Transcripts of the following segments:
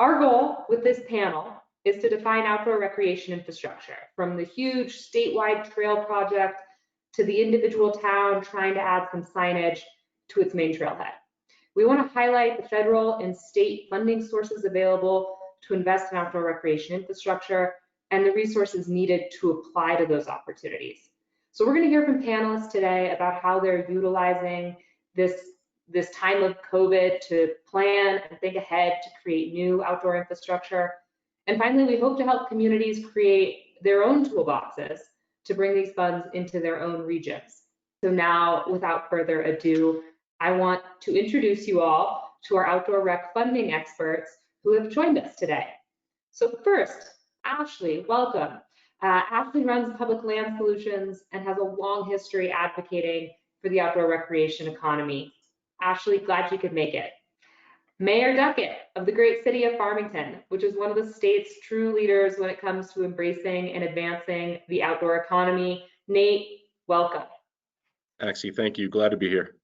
Our goal with this panel is to define outdoor recreation infrastructure, from the huge statewide trail project to the individual town trying to add some signage to its main trailhead. We want to highlight the federal and state funding sources available to invest in outdoor recreation infrastructure and the resources needed to apply to those opportunities. So we're going to hear from panelists today about how they're utilizing this time of COVID to plan and think ahead to create new outdoor infrastructure. And finally, we hope to help communities create their own toolboxes to bring these funds into their own regions. So now, without further ado, I want to introduce you all to our outdoor rec funding experts who have joined us today. So first, Ashley, welcome. Ashley runs Public Land Solutions and has a long history advocating for the outdoor recreation economy. Ashley, glad you could make it. Mayor Duckett of the great city of Farmington, which is one of the state's true leaders when it comes to embracing and advancing the outdoor economy. Nate, welcome. Axie, thank you. Glad to be here.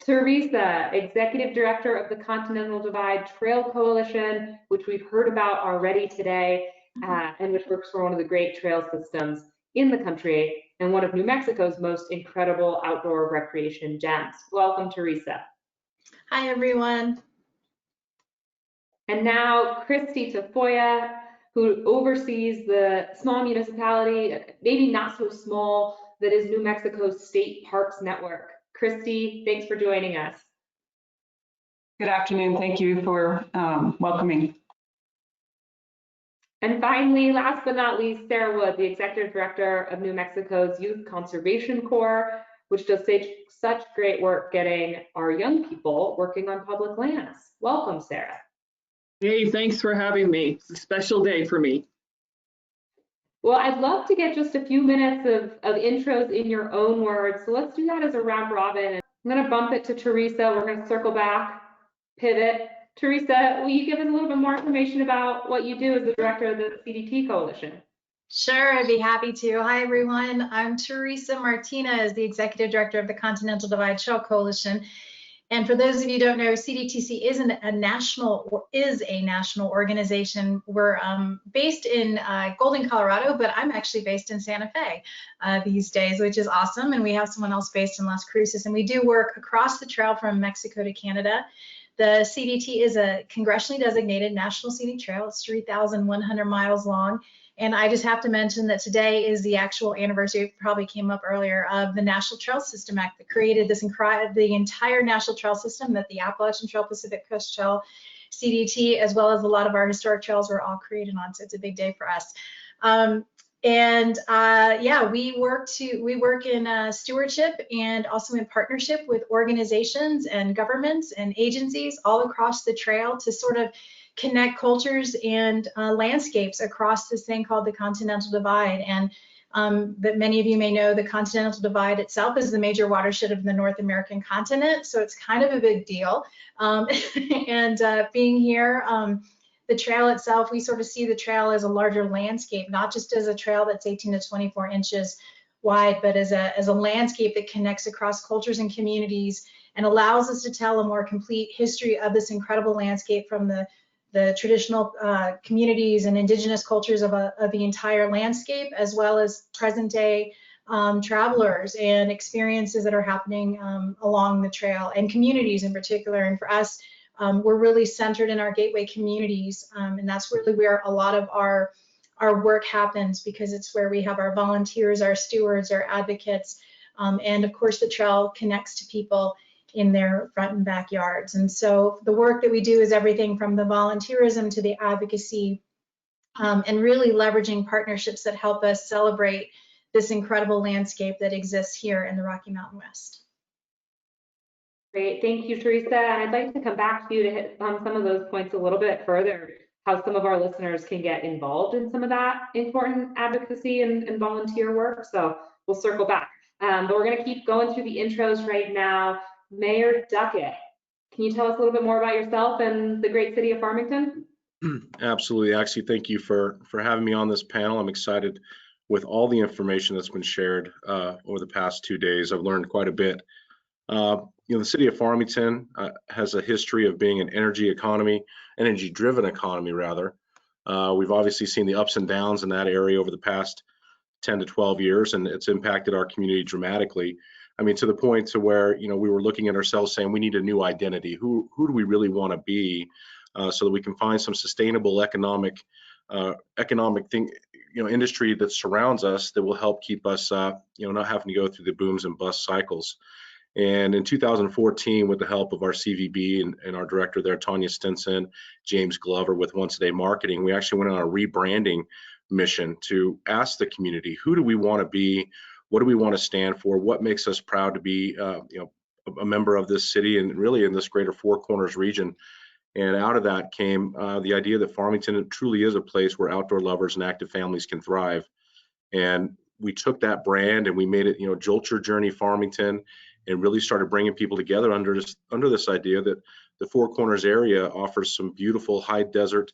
Teresa, Executive Director of the Continental Divide Trail Coalition, which we've heard about already today, and which works for one of the great trail systems in the country and one of New Mexico's most incredible outdoor recreation gems. Welcome, Teresa. Hi, everyone. And now Christy Tafoya, who oversees the small municipality, maybe not so small, that is New Mexico's State Parks Network. Christy, thanks for joining us. Good afternoon. Thank you for welcoming. And finally, last but not least, Sarah Wood, the Executive Director of New Mexico's Youth Conservation Corps, which does such great work getting our young people working on public lands. Welcome, Sarah. Hey, thanks for having me. It's a special day for me. Well, I'd love to get just a few minutes of intros in your own words. So let's do that as a round robin. I'm going to bump it to Teresa. We're going to circle back, pivot. Teresa, will you give us a little bit more information about what you do as the director of the CDT Coalition? Sure, I'd be happy to. Hi, everyone. I'm Teresa Martinez, the Executive Director of the Continental Divide Trail Coalition. And for those of you who don't know, CDTC is a national organization. We're based in Golden, Colorado, but I'm actually based in Santa Fe these days, which is awesome. And we have someone else based in Las Cruces. And we do work across the trail from Mexico to Canada. The CDT is a congressionally designated national scenic trail. It's 3,100 miles long. And I just have to mention that today is the actual anniversary, it probably came up earlier, of the National Trail System Act that created this the entire national trail system that the Appalachian Trail, Pacific Coast Trail, CDT, as well as a lot of our historic trails were all created on. So it's a big day for us. Yeah, we work in stewardship and also in partnership with organizations and governments and agencies all across the trail to sort of connect cultures and landscapes across this thing called the Continental Divide. And that many of you may know, the Continental Divide itself is the major watershed of the North American continent, so it's kind of a big deal. Being here, the trail itself, we sort of see the trail as a larger landscape, not just as a trail that's 18 to 24 inches wide, but as a landscape that connects across cultures and communities and allows us to tell a more complete history of this incredible landscape from the traditional communities and indigenous cultures of the entire landscape, as well as present day travelers and experiences that are happening along the trail and communities in particular. And for us, we're really centered in our gateway communities, and that's really where a lot of our work happens, because it's where we have our volunteers, our stewards, our advocates, and of course the trail connects to people in their front and backyards. And so the work that we do is everything from the volunteerism to the advocacy, and really leveraging partnerships that help us celebrate this incredible landscape that exists here in the Rocky Mountain West. Great, thank you, Teresa. And I'd like to come back to you to hit on some of those points a little bit further, how some of our listeners can get involved in some of that important advocacy and volunteer work. So we'll circle back. But we're going to keep going through the intros right now. Mayor Duckett, can you tell us a little bit more about yourself and the great city of Farmington? Absolutely, Axie. Thank you for having me on this panel. I'm excited with all the information that's been shared over the past 2 days. I've learned quite a bit. The city of Farmington has a history of being an energy economy energy-driven economy rather. We've obviously seen the ups and downs in that area over the past 10 to 12 years, and it's impacted our community dramatically. I mean, to the point to where, you know, we were looking at ourselves saying we need a new identity. Who do we really want to be, so that we can find some sustainable economic thing, you know, industry that surrounds us that will help keep us, you know, not having to go through the booms and bust cycles. And in 2014, with the help of our CVB and our director there, Tanya Stinson, James Glover with Once a Day Marketing, we actually went on a rebranding mission to ask the community, who do we want to be? What do we want to stand for? What makes us proud to be, you know, a member of this city and really in this greater Four Corners region? And out of that came the idea that Farmington truly is a place where outdoor lovers and active families can thrive. And we took that brand and we made it, you know, Jolt Your Journey Farmington, and really started bringing people together under this idea that the Four Corners area offers some beautiful high desert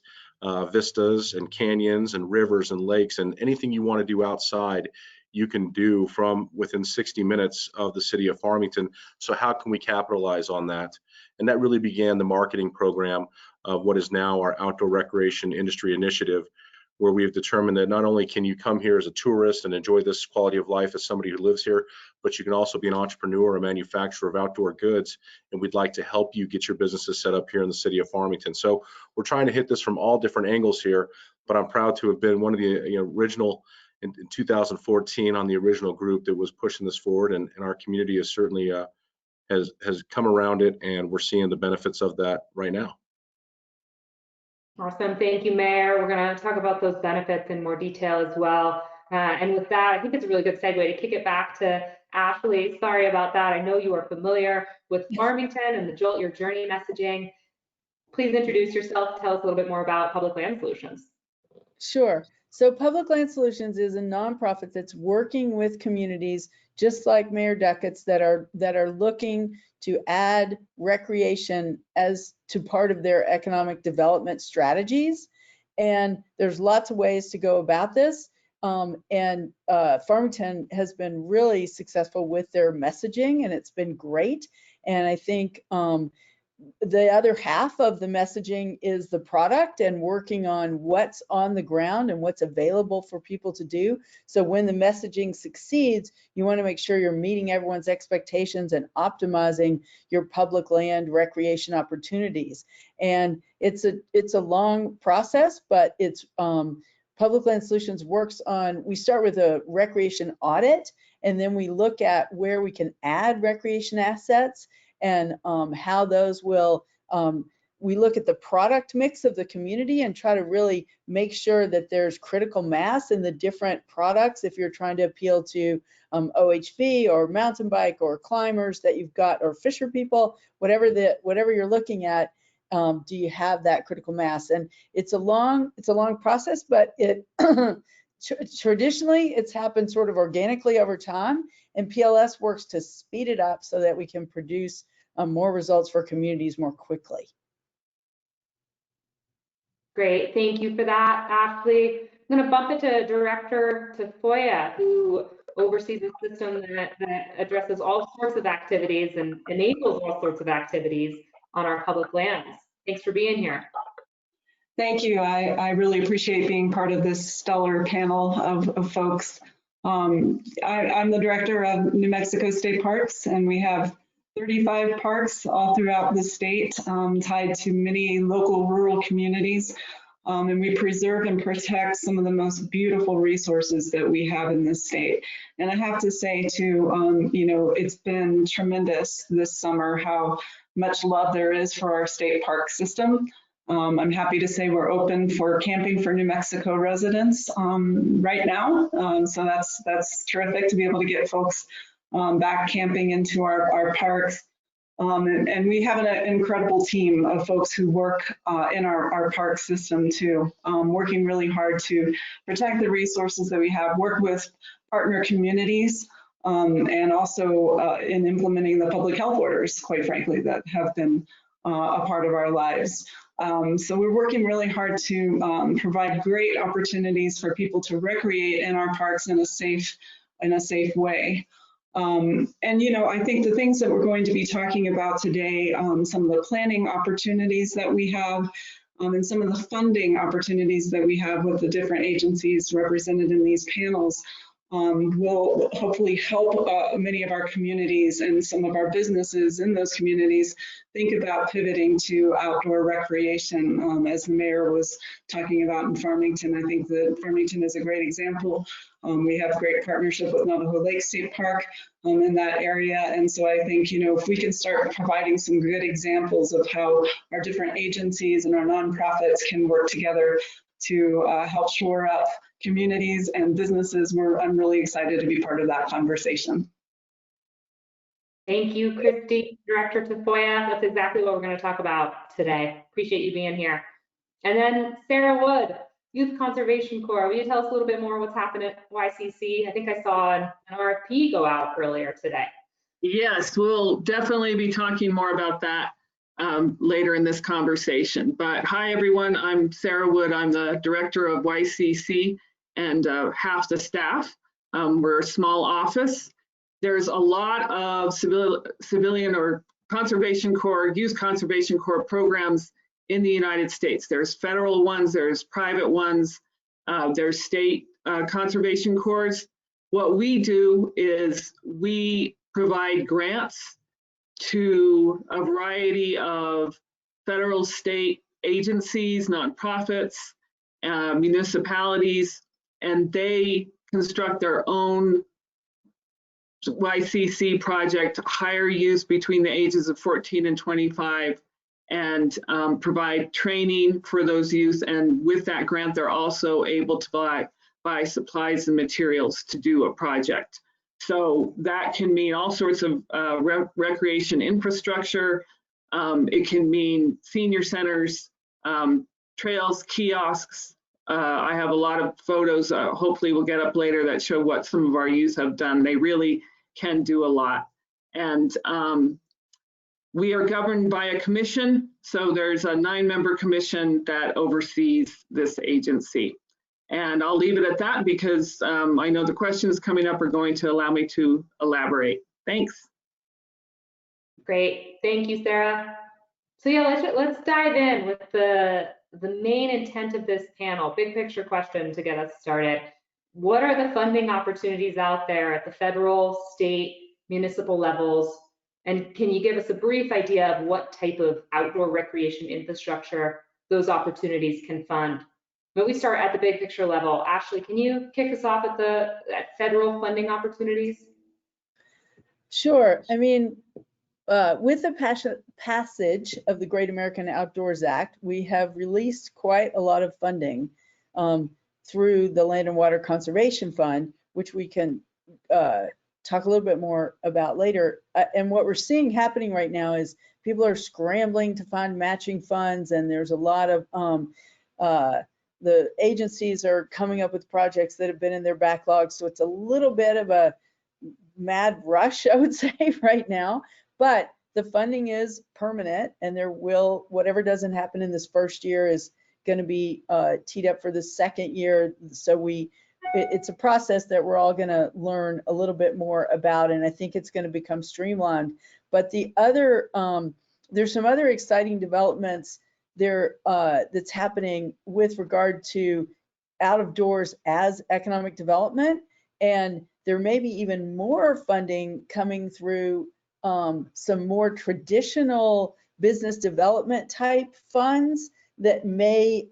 vistas and canyons and rivers and lakes, and anything you want to do outside you can do from within 60 minutes of the city of Farmington. So how can we capitalize on that? And that really began the marketing program of what is now our Outdoor Recreation Industry Initiative, where we have determined that not only can you come here as a tourist and enjoy this quality of life as somebody who lives here, but you can also be an entrepreneur, a manufacturer of outdoor goods, and we'd like to help you get your businesses set up here in the city of Farmington. So we're trying to hit this from all different angles here, but I'm proud to have been one of the, you know, original in 2014 on the original group that was pushing this forward, and our community is certainly has come around it, and we're seeing the benefits of that right now. Awesome, thank you, Mayor. We're going to talk about those benefits in more detail as well. And with that, I think it's a really good segue to kick it back to Ashley. Sorry about that. I know you are familiar with Farmington and the Jolt Your Journey messaging. Please introduce yourself. Tell us a little bit more about Public Land Solutions. Sure. So Public Land Solutions is a nonprofit that's working with communities just like Mayor Duckett's that are looking to add recreation as to part of their economic development strategies. And there's lots of ways to go about this. Farmington has been really successful with their messaging, and it's been great. And I think the other half of the messaging is the product and working on what's on the ground and what's available for people to do. So when the messaging succeeds, you want to make sure you're meeting everyone's expectations and optimizing your public land recreation opportunities. And it's a long process, but it's Public Land Solutions works on, we start with a recreation audit, and then we look at where we can add recreation assets and how those will, we look at the product mix of the community and try to really make sure that there's critical mass in the different products. If you're trying to appeal to OHV or mountain bike or climbers that you've got, or fisher people, whatever you're looking at, do you have that critical mass? And it's a long process, but it traditionally it's happened sort of organically over time, and PLS works to speed it up so that we can produce more results for communities more quickly. Great, thank you for that, Ashley. I'm going to bump it to Director Tafoya, who oversees a system that addresses all sorts of activities and enables all sorts of activities on our public lands. Thanks for being here. Thank you. I really appreciate being part of this stellar panel of folks. I'm the director of New Mexico State Parks, and we have 35 parks all throughout the state, tied to many local rural communities. And we preserve and protect some of the most beautiful resources that we have in this state. And I have to say too, you know, it's been tremendous this summer how much love there is for our state park system. I'm happy to say we're open for camping for New Mexico residents right now. So that's terrific to be able to get folks back camping into our parks. And we have an incredible team of folks who work in our park system too, working really hard to protect the resources that we have, work with partner communities, and also in implementing the public health orders, quite frankly, that have been a part of our lives. So we're working really hard to provide great opportunities for people to recreate in our parks in a safe way. And, you know, I think the things that we're going to be talking about today, some of the planning opportunities that we have, and some of the funding opportunities that we have with the different agencies represented in these panels will hopefully help many of our communities and some of our businesses in those communities think about pivoting to outdoor recreation, as the mayor was talking about in Farmington. I think that Farmington is a great example. We have great partnership with Navajo Lake State Park in that area. And so I think, you know, if we can start providing some good examples of how our different agencies and our nonprofits can work together to help shore up communities and businesses, I'm really excited to be part of that conversation. Thank you, Christy, Director Tafoya. That's exactly what we're going to talk about today. Appreciate you being here. And then Sarah Wood, Youth Conservation Corps. Will you tell us a little bit more what's happened at YCC? I think I saw an RFP go out earlier today. Yes, we'll definitely be talking more about that later in this conversation. But hi, everyone. I'm Sarah Wood. I'm the director of YCC and half the staff. We're a small office. There's a lot of civilian or Conservation Corps, Youth Conservation Corps programs in the United States. There's federal ones, there's private ones, there's state conservation corps. What we do is we provide grants to a variety of federal, state agencies, nonprofits, municipalities, and they construct their own YCC project, hire youth between the ages of 14 and 25, and provide training for those youth. And with that grant, they're also able to buy supplies and materials to do a project. So that can mean all sorts of recreation infrastructure. It can mean senior centers, trails, kiosks. I have a lot of photos, hopefully we'll get up later, that show what some of our youth have done. They really can do a lot. And we are governed by a commission. So there's a 9-member commission that oversees this agency. And I'll leave it at that because I know the questions coming up are going to allow me to elaborate. Thanks. Great, thank you, Sarah. So yeah, let's dive in with the main intent of this panel. Big picture question to get us started. What are the funding opportunities out there at the federal, state, municipal levels? And can you give us a brief idea of what type of outdoor recreation infrastructure those opportunities can fund? But we start at the big picture level. Ashley, can you kick us off at federal funding opportunities? Sure. I mean, with the passage of the Great American Outdoors Act, we have released quite a lot of funding through the Land and Water Conservation Fund, which we can talk a little bit more about later. And what we're seeing happening right now is people are scrambling to find matching funds, and there's a lot of the agencies are coming up with projects that have been in their backlog. So it's a little bit of a mad rush, I would say, right now. But the funding is permanent, and whatever doesn't happen in this first year is going to be teed up for the second year. So it's a process that we're all going to learn a little bit more about, and I think it's going to become streamlined. But the other, there's some other exciting developments there that's happening with regard to out of doors as economic development, and there may be even more funding coming through some more traditional business development type funds that may,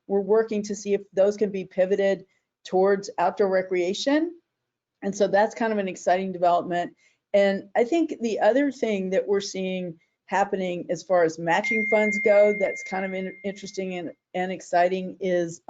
we're working to see if those can be pivoted towards outdoor recreation. And so that's kind of an exciting development. And I think the other thing that we're seeing happening as far as matching funds go that's kind of interesting and exciting is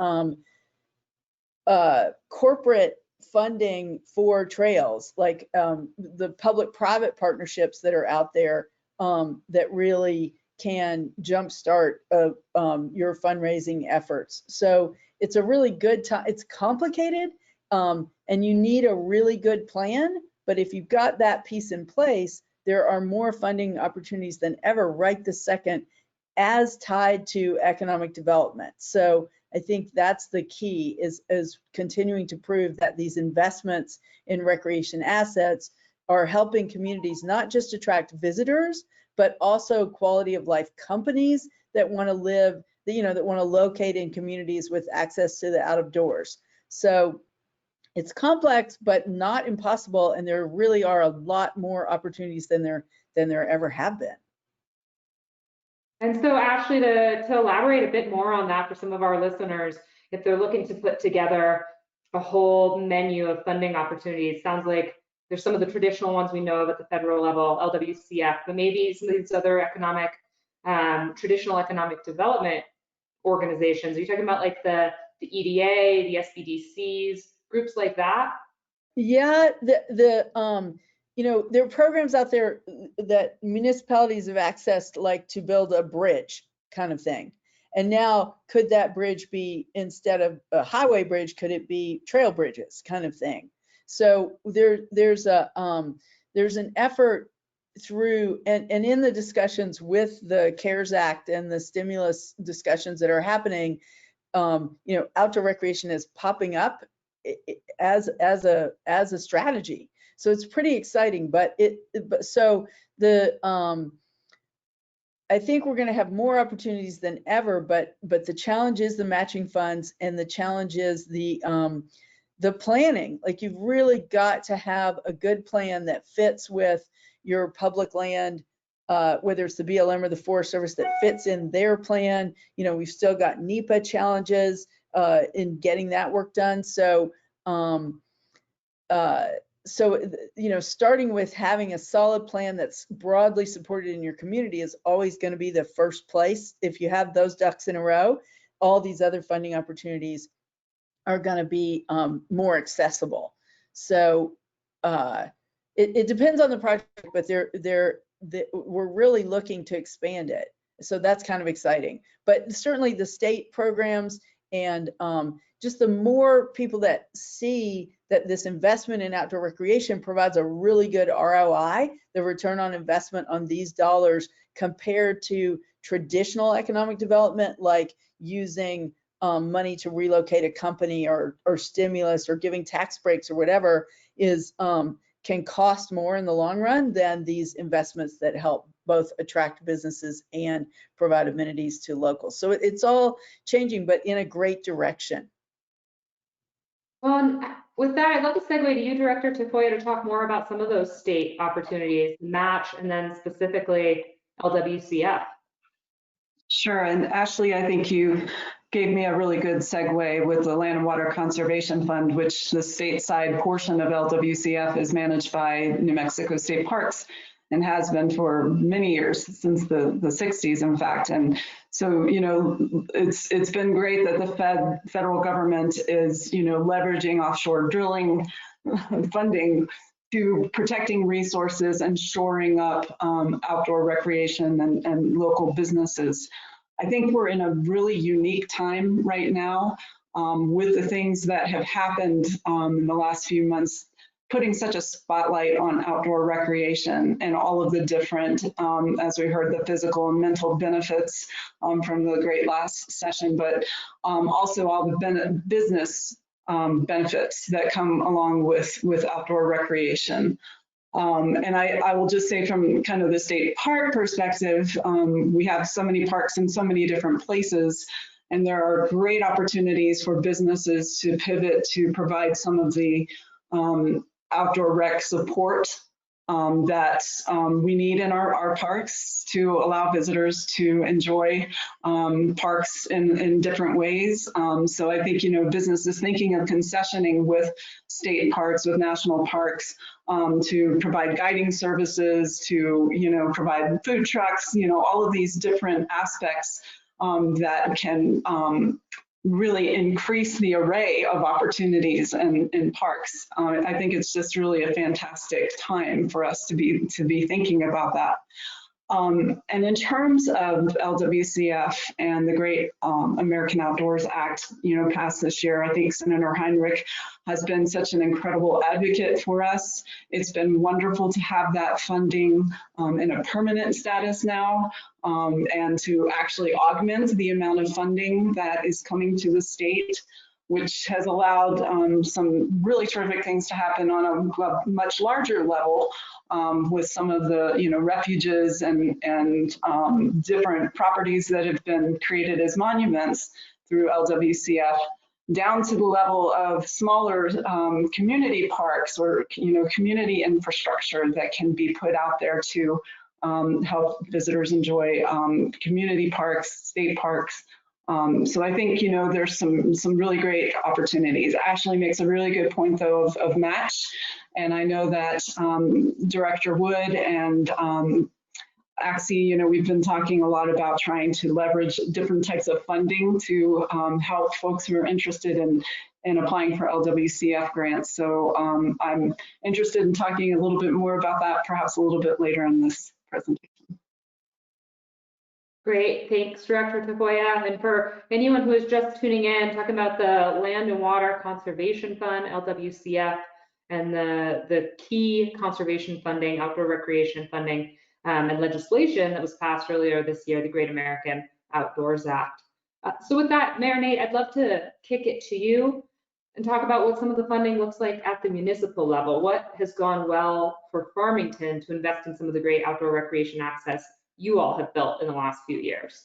corporate funding for trails, like the public-private partnerships that are out there that really can jumpstart your fundraising efforts. So it's a really good time. It's complicated and you need a really good plan, but if you've got that piece in place, there are more funding opportunities than ever right this second as tied to economic development. So I think that's the key is continuing to prove that these investments in recreation assets are helping communities not just attract visitors, but also quality of life companies that want to live that want to locate in communities with access to the out of doors. So it's complex, but not impossible. And there really are a lot more opportunities than there ever have been. And so Ashley, to elaborate a bit more on that for some of our listeners, if they're looking to put together a whole menu of funding opportunities, sounds like there's some of the traditional ones we know of at the federal level, LWCF, but maybe some of these other traditional economic development organizations. Are you talking about like the EDA, the SBDCs, groups like that? Yeah, there are programs out there that municipalities have accessed, like to build a bridge kind of thing. And now, could that bridge be, instead of a highway bridge, could it be trail bridges kind of thing? So there's an effort through, and in the discussions with the CARES Act and the stimulus discussions that are happening, outdoor recreation is popping up as a strategy. So it's pretty exciting, I think we're going to have more opportunities than ever, but the challenge is the matching funds, and the challenge is the planning. Like, you've really got to have a good plan that fits with your public land, whether it's the BLM or the Forest Service, that fits in their plan. We've still got NEPA challenges in getting that work done. So, starting with having a solid plan that's broadly supported in your community is always going to be the first place. If you have those ducks in a row, all these other funding opportunities are going to be more accessible. So it depends on the project, but we're really looking to expand it. So that's kind of exciting. But certainly the state programs, and just the more people that see that this investment in outdoor recreation provides a really good ROI, the return on investment on these dollars, compared to traditional economic development, like using money to relocate a company or stimulus or giving tax breaks or whatever, can cost more in the long run than these investments that help both attract businesses and provide amenities to locals. So it's all changing, but in a great direction. Well, with that, I'd love to segue to you, Director Tafoya, to talk more about some of those state opportunities, match, and then specifically LWCF. Sure, and Ashley, I think you gave me a really good segue with the Land and Water Conservation Fund, which the stateside portion of LWCF is managed by New Mexico State Parks, and has been for many years, since the 60s, in fact. And so, it's been great that the federal government is, leveraging offshore drilling funding to protecting resources and shoring up outdoor recreation and local businesses. I think we're in a really unique time right now with the things that have happened in the last few months, putting such a spotlight on outdoor recreation and all of the different, as we heard, the physical and mental benefits from the great last session, but also all the business benefits that come along with outdoor recreation. And I will just say, from kind of the state park perspective, we have so many parks in so many different places, and there are great opportunities for businesses to pivot to provide some of the outdoor rec support that we need in our parks to allow visitors to enjoy parks in different ways. So I think, businesses thinking of concessioning with state parks, with national parks, to provide guiding services, to, provide food trucks, all of these different aspects that can really increase the array of opportunities in parks. I think it's just really a fantastic time for us to be thinking about that. And in terms of LWCF and the Great American Outdoors Act, passed this year, I think Senator Heinrich has been such an incredible advocate for us. It's been wonderful to have that funding in a permanent status now, and to actually augment the amount of funding that is coming to the state. which has allowed some really terrific things to happen on a much larger level with some of the refuges and different properties that have been created as monuments through LWCF, down to the level of smaller community parks or community infrastructure that can be put out there to help visitors enjoy community parks, state parks. So I think there's some really great opportunities. Ashley makes a really good point though of match, and I know that Director Wood and Axie, we've been talking a lot about trying to leverage different types of funding to help folks who are interested in applying for LWCF grants. So I'm interested in talking a little bit more about that, perhaps a little bit later in this presentation. Great, thanks, Director Tafoya. And for anyone who is just tuning in, talking about the Land and Water Conservation Fund, LWCF, and the key conservation funding, outdoor recreation funding, and legislation that was passed earlier this year, the Great American Outdoors Act. So with that, Mayor Nate, I'd love to kick it to you and talk about what some of the funding looks like at the municipal level. What has gone well for Farmington to invest in some of the great outdoor recreation access you all have built in the last few years?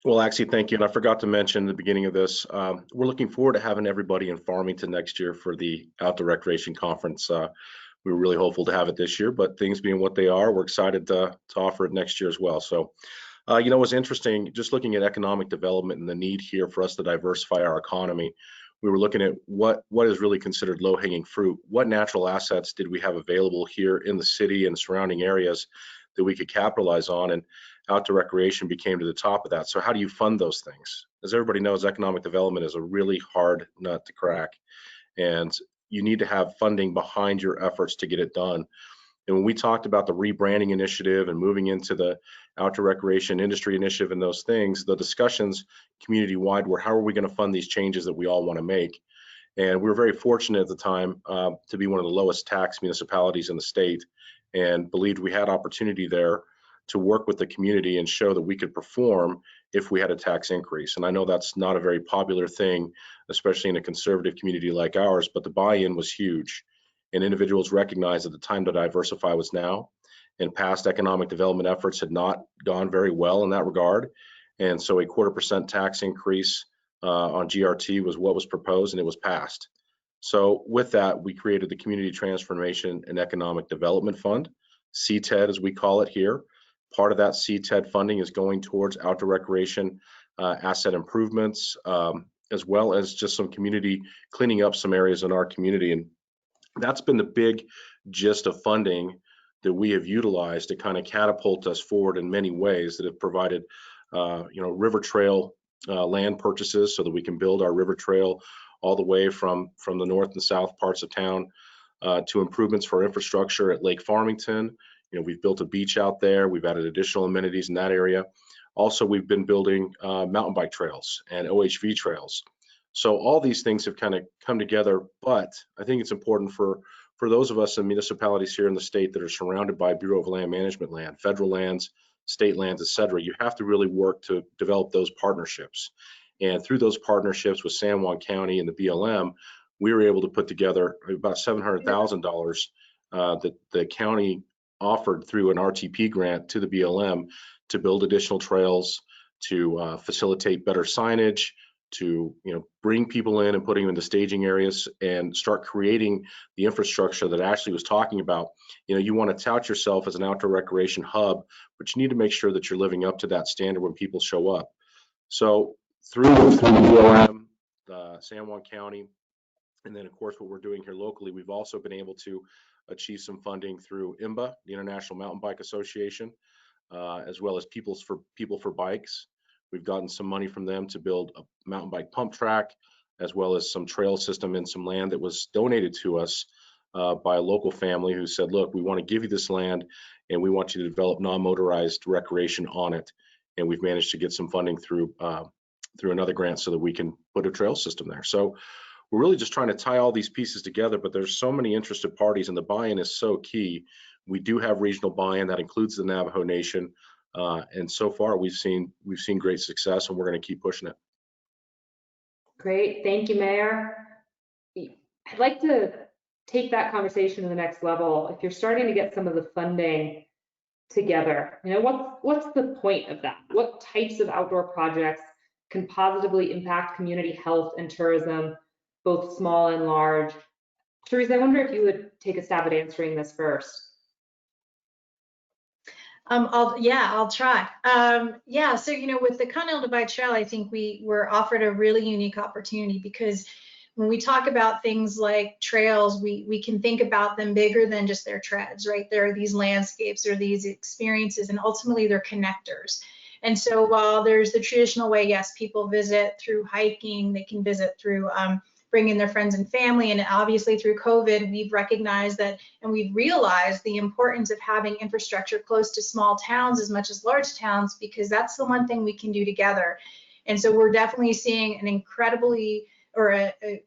Well, Axie, thank you. And I forgot to mention at the beginning of this, we're looking forward to having everybody in Farmington next year for the Outdoor Recreation Conference. We were really hopeful to have it this year, but things being what they are, we're excited to offer it next year as well. So, what's interesting, just looking at economic development and the need here for us to diversify our economy, we were looking at what is really considered low-hanging fruit. What natural assets did we have available here in the city and surrounding areas that we could capitalize on? And outdoor recreation became to the top of that. So how do you fund those things? As everybody knows, economic development is a really hard nut to crack, and you need to have funding behind your efforts to get it done. And when we talked about the rebranding initiative and moving into the outdoor recreation industry initiative and those things, the discussions community-wide were, how are we going to fund these changes that we all want to make? And we were very fortunate at the time to be one of the lowest tax municipalities in the state, and believed we had opportunity there to work with the community and show that we could perform if we had a tax increase. And I know that's not a very popular thing, especially in a conservative community like ours, but the buy-in was huge. And individuals recognized that the time to diversify was now, and past economic development efforts had not gone very well in that regard. And so a 0.25% tax increase on GRT was what was proposed, and it was passed. So with that, we created the Community Transformation and Economic Development Fund, CTED as we call it here. Part of that CTED funding is going towards outdoor recreation asset improvements, as well as just some community cleaning up some areas in our community. And that's been the big gist of funding that we have utilized to kind of catapult us forward in many ways that have provided, river trail land purchases so that we can build our river trail all the way from the north and south parts of town to improvements for infrastructure at Lake Farmington. We've built a beach out there. We've added additional amenities in that area. Also, we've been building mountain bike trails and OHV trails. So all these things have kind of come together, but I think it's important for those of us in municipalities here in the state that are surrounded by Bureau of Land Management land, federal lands, state lands, et cetera, you have to really work to develop those partnerships. And through those partnerships with San Juan County and the BLM, we were able to put together about $700,000 that the county offered through an RTP grant to the BLM to build additional trails, to facilitate better signage, to bring people in and putting them into staging areas and start creating the infrastructure that Ashley was talking about. You want to tout yourself as an outdoor recreation hub, but you need to make sure that you're living up to that standard when people show up. So through the BLM, San Juan County, and then of course what we're doing here locally, we've also been able to achieve some funding through IMBA, the International Mountain Bike Association, as well as People for Bikes. We've gotten some money from them to build a mountain bike pump track, as well as some trail system in some land that was donated to us by a local family who said, look, we want to give you this land and we want you to develop non-motorized recreation on it. And we've managed to get some funding through another grant so that we can put a trail system there. So we're really just trying to tie all these pieces together, but there's so many interested parties and the buy-in is so key. We do have regional buy-in that includes the Navajo Nation. And so far we've seen great success, and we're going to keep pushing it. Great, thank you, Mayor. I'd like to take that conversation to the next level. If you're starting to get some of the funding together, what's the point of that? What types of outdoor projects can positively impact community health and tourism, both small and large? Teresa, I wonder if you would take a stab at answering this first. I'll try. So with the Continental Divide Trail, I think we were offered a really unique opportunity, because when we talk about things like trails, we can think about them bigger than just their treads, right? There are these landscapes or these experiences, and ultimately they're connectors. And so while there's the traditional way, yes, people visit through hiking, they can visit through bringing their friends and family, and obviously through COVID, we've recognized that, and we've realized the importance of having infrastructure close to small towns as much as large towns, because that's the one thing we can do together. And so we're definitely seeing an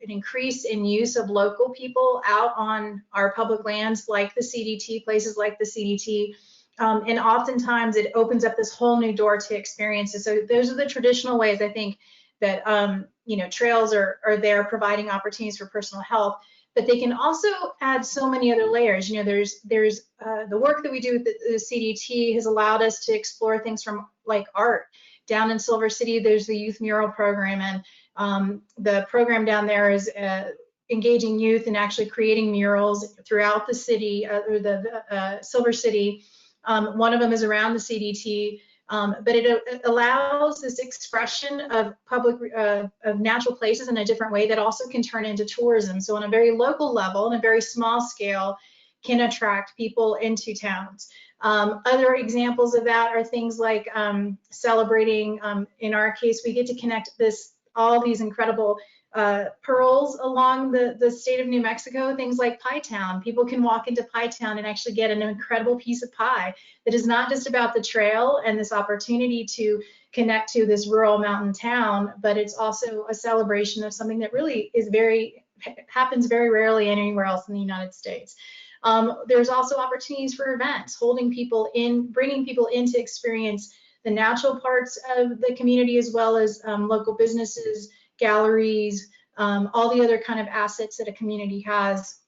increase in use of local people out on our public lands, like the CDT, places like the CDT. And oftentimes it opens up this whole new door to experiences. So those are the traditional ways, I think, that trails are there providing opportunities for personal health, but they can also add so many other layers. There's the work that we do with the CDT has allowed us to explore things from like art. Down in Silver City, there's the youth mural program, and the program down there is engaging youth and actually creating murals throughout the city, or the Silver City. One of them is around the CDT. But it allows this expression of public, of natural places in a different way that also can turn into tourism. So on a very local level, on a very small scale, can attract people into towns. Other examples of that are things like celebrating, in our case, we get to connect all these incredible pearls along the state of New Mexico, things like Pie Town. People can walk into Pie Town and actually get an incredible piece of pie that is not just about the trail and this opportunity to connect to this rural mountain town, but it's also a celebration of something that really happens very rarely anywhere else in the United States. There's also opportunities for events, bringing people in to experience the natural parts of the community, as well as local businesses, galleries, all the other kind of assets that a community has.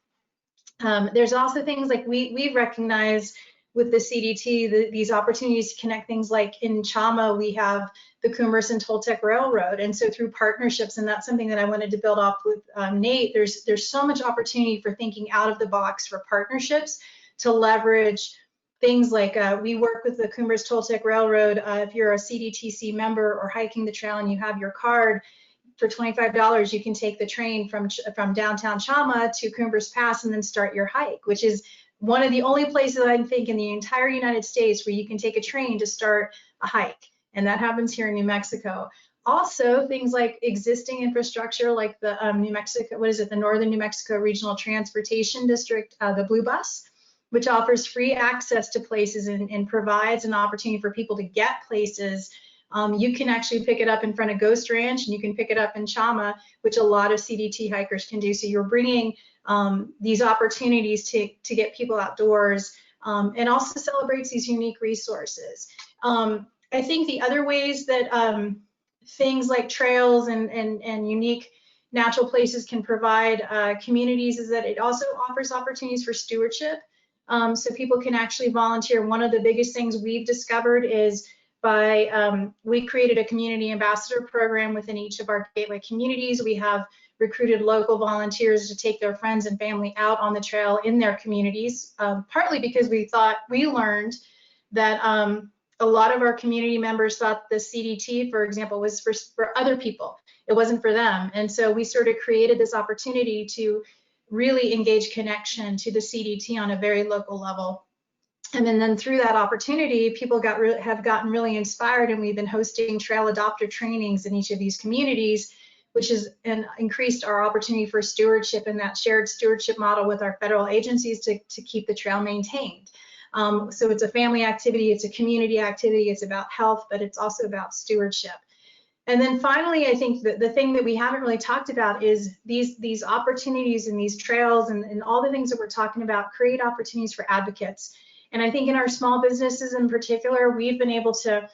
There's also things like we recognize with the CDT, these opportunities to connect things like in Chama, we have the Cumbres and Toltec Railroad. And so through partnerships, and that's something that I wanted to build off with Nate, there's so much opportunity for thinking out of the box for partnerships to leverage things like we work with the Cumbres Toltec Railroad. If you're a CDTC member or hiking the trail and you have your card, for $25, you can take the train from downtown Chama to Cumbres Pass and then start your hike, which is one of the only places I think in the entire United States where you can take a train to start a hike. And that happens here in New Mexico. Also, things like existing infrastructure like the the Northern New Mexico Regional Transportation District, the Blue Bus, which offers free access to places and provides an opportunity for people to get places. You can actually pick it up in front of Ghost Ranch, and you can pick it up in Chama, which a lot of CDT hikers can do. So you're bringing these opportunities to get people outdoors, and also celebrates these unique resources. I think the other ways that things like trails and unique natural places can provide communities is that it also offers opportunities for stewardship. So people can actually volunteer. One of the biggest things we've discovered is we created a community ambassador program within each of our gateway communities. We have recruited local volunteers to take their friends and family out on the trail in their communities, partly because we learned that a lot of our community members thought the CDT, for example, was for other people. It wasn't for them. And so we sort of created this opportunity to really engage connection to the CDT on a very local level. And then through that opportunity, people have gotten really inspired, and we've been hosting trail adopter trainings in each of these communities, which has increased our opportunity for stewardship and that shared stewardship model with our federal agencies to keep the trail maintained. So it's a family activity, it's a community activity, it's about health, but it's also about stewardship. And then finally, I think that the thing that we haven't really talked about is these opportunities and these trails and all the things that we're talking about create opportunities for advocates. And I think in our small businesses in particular, we've been able to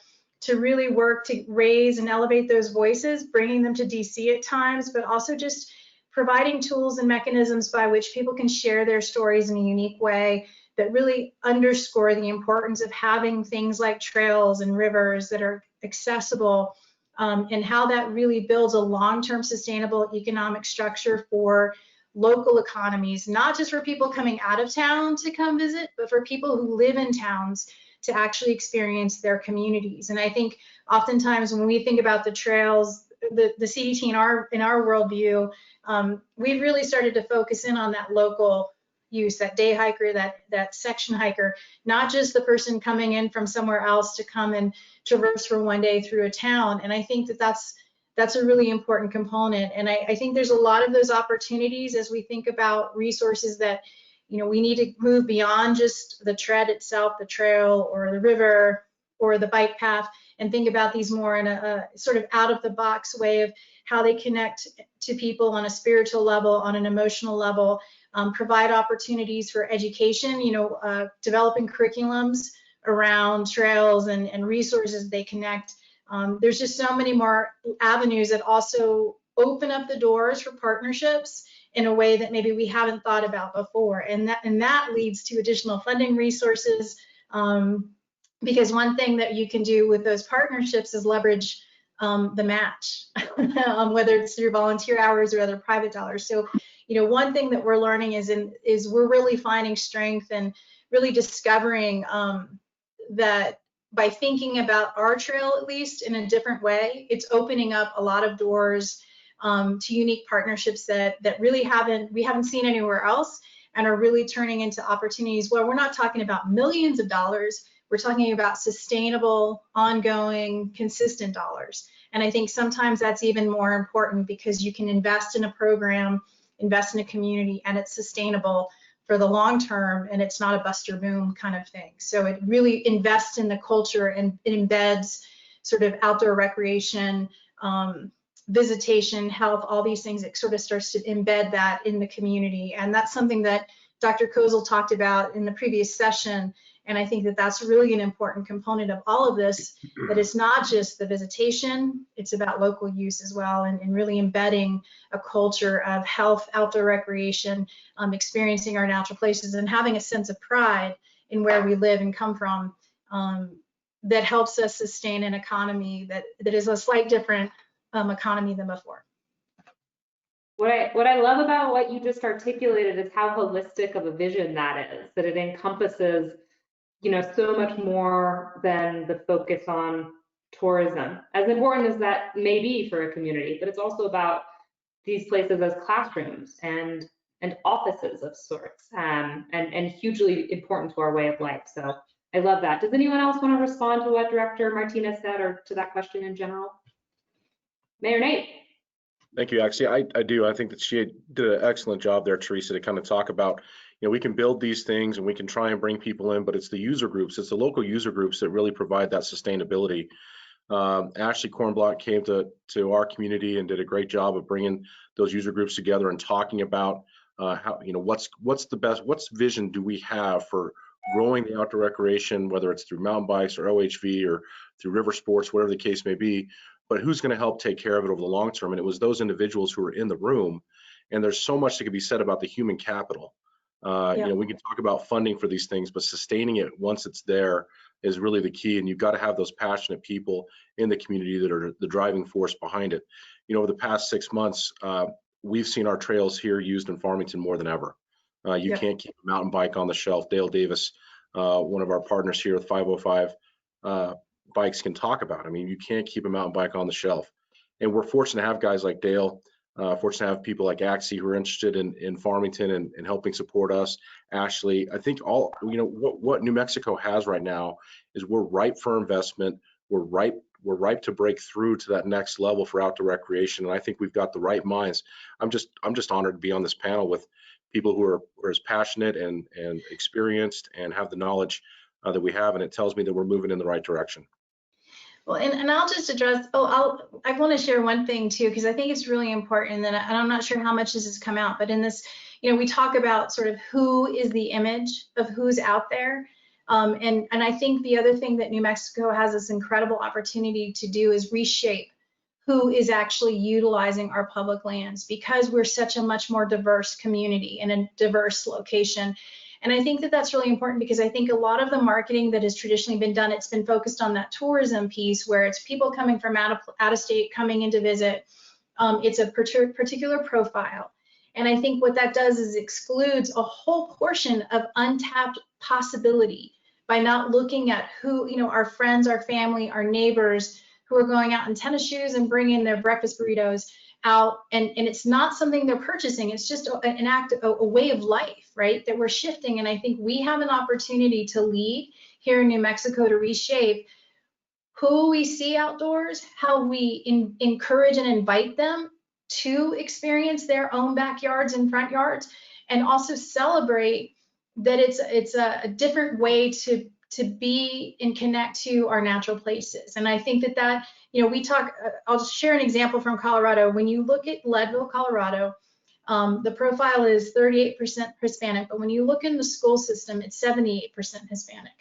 to really work to raise and elevate those voices, bringing them to DC at times, but also just providing tools and mechanisms by which people can share their stories in a unique way that really underscore the importance of having things like trails and rivers that are accessible, and how that really builds a long-term sustainable economic structure for local economies, not just for people coming out of town to come visit, but for people who live in towns to actually experience their communities. And I think oftentimes when we think about the trails, the CDT in our worldview, we've really started to focus in on that local use, that day hiker, that section hiker, not just the person coming in from somewhere else to come and traverse for one day through a town. And I think that that's a really important component. And I think there's a lot of those opportunities as we think about resources that, you know, we need to move beyond just the tread itself, the trail or the river or the bike path, and think about these more in a sort of out of the box way of how they connect to people on a spiritual level, on an emotional level, provide opportunities for education, you know, developing curriculums around trails and resources they connect. There's just so many more avenues that also open up the doors for partnerships in a way that maybe we haven't thought about before. And that leads to additional funding resources, because one thing that you can do with those partnerships is leverage the match, whether it's through volunteer hours or other private dollars. So, you know, one thing that we're learning is we're really finding strength and really discovering that by thinking about our trail, at least in a different way, it's opening up a lot of doors to unique partnerships that really we haven't seen anywhere else, and are really turning into opportunities where we're not talking about millions of dollars, we're talking about sustainable, ongoing, consistent dollars. And I think sometimes that's even more important because you can invest in a program, invest in a community, and it's sustainable for the long term, and it's not a bust or boom kind of thing. So it really invests in the culture, and it embeds sort of outdoor recreation, visitation, health, all these things. It sort of starts to embed that in the community. And that's something that Dr. Kozel talked about in the previous session. And I think that that's really an important component of all of this, that it's not just the visitation, it's about local use as well, and really embedding a culture of health, outdoor recreation, experiencing our natural places, and having a sense of pride in where we live and come from, that helps us sustain an economy that is a slight different economy than before. What I love about what you just articulated is how holistic of a vision that is, that it encompasses, you know, so much more than the focus on tourism, as important as that may be for a community. But it's also about these places as classrooms and offices of sorts, and hugely important to our way of life. So I love that. Does anyone else want to respond to what Director Martinez said, or to that question in general? Mayor Nate. Thank you, Axie. I do. I think that she did an excellent job there, Teresa, to kind of talk about, you know, we can build these things and we can try and bring people in, but it's the user groups, it's the local user groups that really provide that sustainability. Ashley Korenblat came to our community and did a great job of bringing those user groups together and talking about how, you know, what's the best, what's vision do we have for growing the outdoor recreation, whether it's through mountain bikes or OHV or through river sports, whatever the case may be, but who's going to help take care of it over the long term. And it was those individuals who were in the room. And there's so much that could be said about the human capital. You know, we can talk about funding for these things, but sustaining it once it's there is really the key. And you've got to have those passionate people in the community that are the driving force behind it. You know, over the past 6 months, we've seen our trails here used in Farmington more than ever. You can't keep a mountain bike on the shelf. Dale Davis, one of our partners here with 505 Bikes, can talk about. I mean, you can't keep a mountain bike on the shelf. And we're fortunate to have guys like Dale, fortunate to have people like Axie who are interested in Farmington and helping support us. Ashley, I think all, you know, what New Mexico has right now is we're ripe for investment. We're ripe to break through to that next level for outdoor recreation. And I think we've got the right minds. I'm just honored to be on this panel with people who are as passionate and experienced and have the knowledge that we have. And it tells me that we're moving in the right direction. Well, and I'll just address, I want to share one thing too, because I think it's really important, and I'm not sure how much this has come out, but in this, you know, we talk about sort of who is the image of who's out there. And I think the other thing that New Mexico has this incredible opportunity to do is reshape who is actually utilizing our public lands, because we're such a much more diverse community in a diverse location. And I think that that's really important, because I think a lot of the marketing that has traditionally been done, it's been focused on that tourism piece where it's people coming from out of state coming in to visit. It's a particular profile. And I think what that does is excludes a whole portion of untapped possibility by not looking at who, our friends, our family, our neighbors who are going out in tennis shoes and bringing their breakfast burritos out. And it's not something they're purchasing. It's just an act, a way of life, right? That we're shifting. And I think we have an opportunity to lead here in New Mexico to reshape who we see outdoors, how we encourage and invite them to experience their own backyards and front yards, and also celebrate that it's a different way to be and connect to our natural places. And I think that we talk, I'll just share an example from Colorado. When you look at Leadville, Colorado, the profile is 38% Hispanic, but when you look in the school system, it's 78% Hispanic.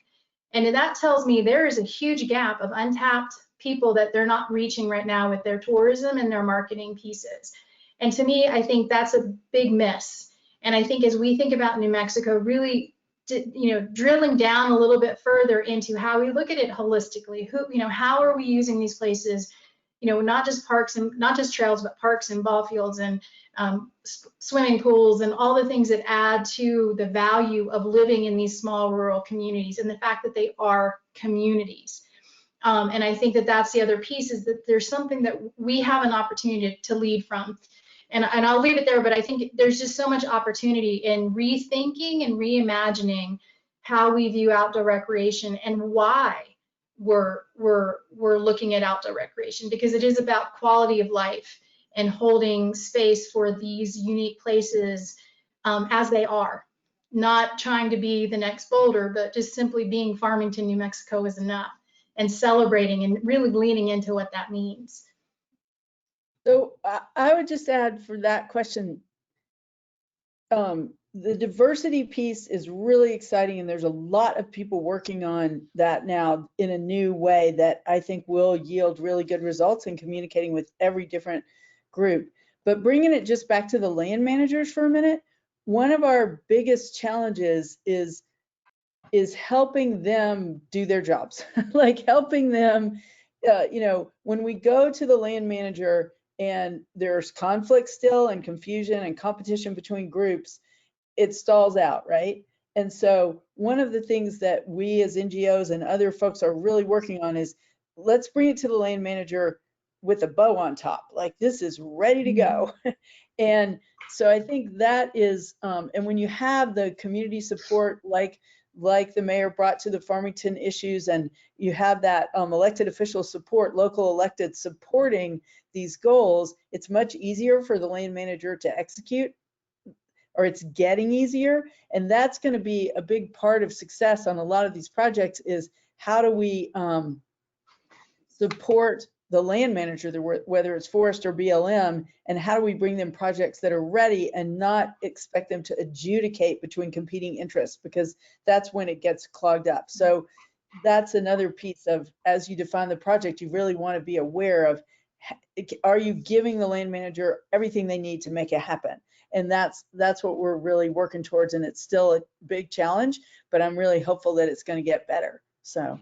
And that tells me there is a huge gap of untapped people that they're not reaching right now with their tourism and their marketing pieces. And to me, I think that's a big miss. And I think as we think about New Mexico, really, drilling down a little bit further into how we look at it holistically, how are we using these places, not just parks and not just trails, but parks and ball fields and swimming pools and all the things that add to the value of living in these small rural communities, and the fact that they are communities. And I think that that's the other piece, is that there's something that we have an opportunity to lead from. And I'll leave it there, but I think there's just so much opportunity in rethinking and reimagining how we view outdoor recreation and why we're looking at outdoor recreation, because it is about quality of life and holding space for these unique places as they are. Not trying to be the next Boulder, but just simply being Farmington, New Mexico is enough, and celebrating and really leaning into what that means. So I would just add for that question, the diversity piece is really exciting, and there's a lot of people working on that now in a new way that I think will yield really good results in communicating with every different group. But bringing it just back to the land managers for a minute, one of our biggest challenges is helping them do their jobs, like helping them, when we go to the land manager and there's conflict still and confusion and competition between groups, it stalls out, right? And so one of the things that we as NGOs and other folks are really working on is, let's bring it to the land manager with a bow on top, like this is ready to go. And so I think that is, and when you have the community support, like the mayor brought to the Farmington issues, and you have that elected official support, local elected supporting these goals, it's much easier for the land manager to execute, or it's getting easier. And that's going to be a big part of success on a lot of these projects, is how do we support the land manager, whether it's forest or BLM, and how do we bring them projects that are ready and not expect them to adjudicate between competing interests, because that's when it gets clogged up. So that's another piece of, as you define the project, you really want to be aware of, are you giving the land manager everything they need to make it happen? And that's what we're really working towards, and it's still a big challenge, but I'm really hopeful that it's going to get better. So.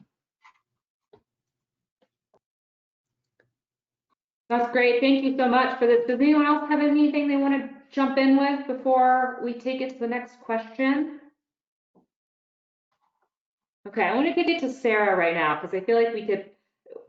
That's great. Thank you so much for this. Does anyone else have anything they want to jump in with before we take it to the next question? Okay, I want to kick it to Sarah right now, because I feel like we could,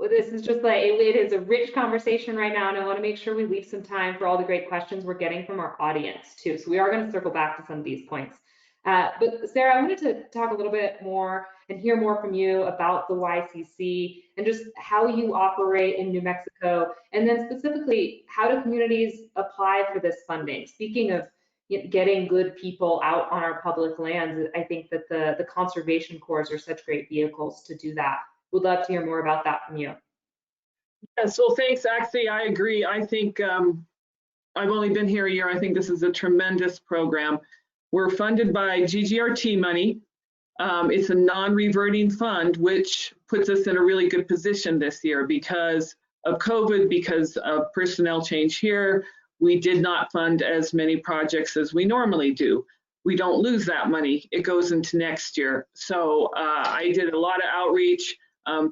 this is just like, it is a rich conversation right now, and I want to make sure we leave some time for all the great questions we're getting from our audience too. So we are going to circle back to some of these points. But Sarah, I wanted to talk a little bit more and hear more from you about the YCC and just how you operate in New Mexico, and then specifically, how do communities apply for this funding? Speaking of getting good people out on our public lands, I think that the conservation corps are such great vehicles to do that. Would love to hear more about that from you. Yeah, so thanks, Axie. I agree. I think I've only been here a year. I think this is a tremendous program. We're funded by GGRT money. It's a non-reverting fund, which puts us in a really good position this year because of COVID, because of personnel change here. We did not fund as many projects as we normally do. We don't lose that money. It goes into next year. So I did a lot of outreach.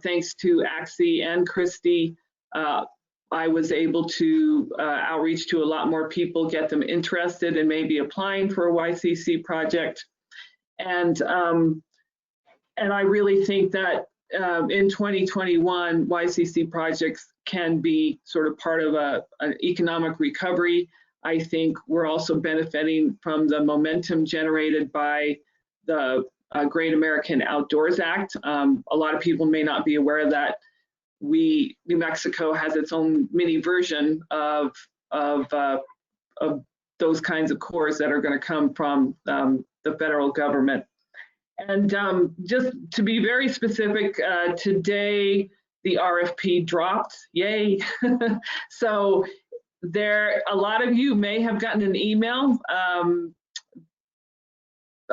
Thanks to Axie and Christy, I was able to outreach to a lot more people, get them interested in maybe applying for a YCC project. And I really think that in 2021, YCC projects can be sort of part of an economic recovery. I think we're also benefiting from the momentum generated by the Great American Outdoors Act. A lot of people may not be aware that New Mexico has its own mini version of those kinds of cores that are going to come from the federal government. And just to be very specific, today the RFP dropped, yay. So a lot of you may have gotten an email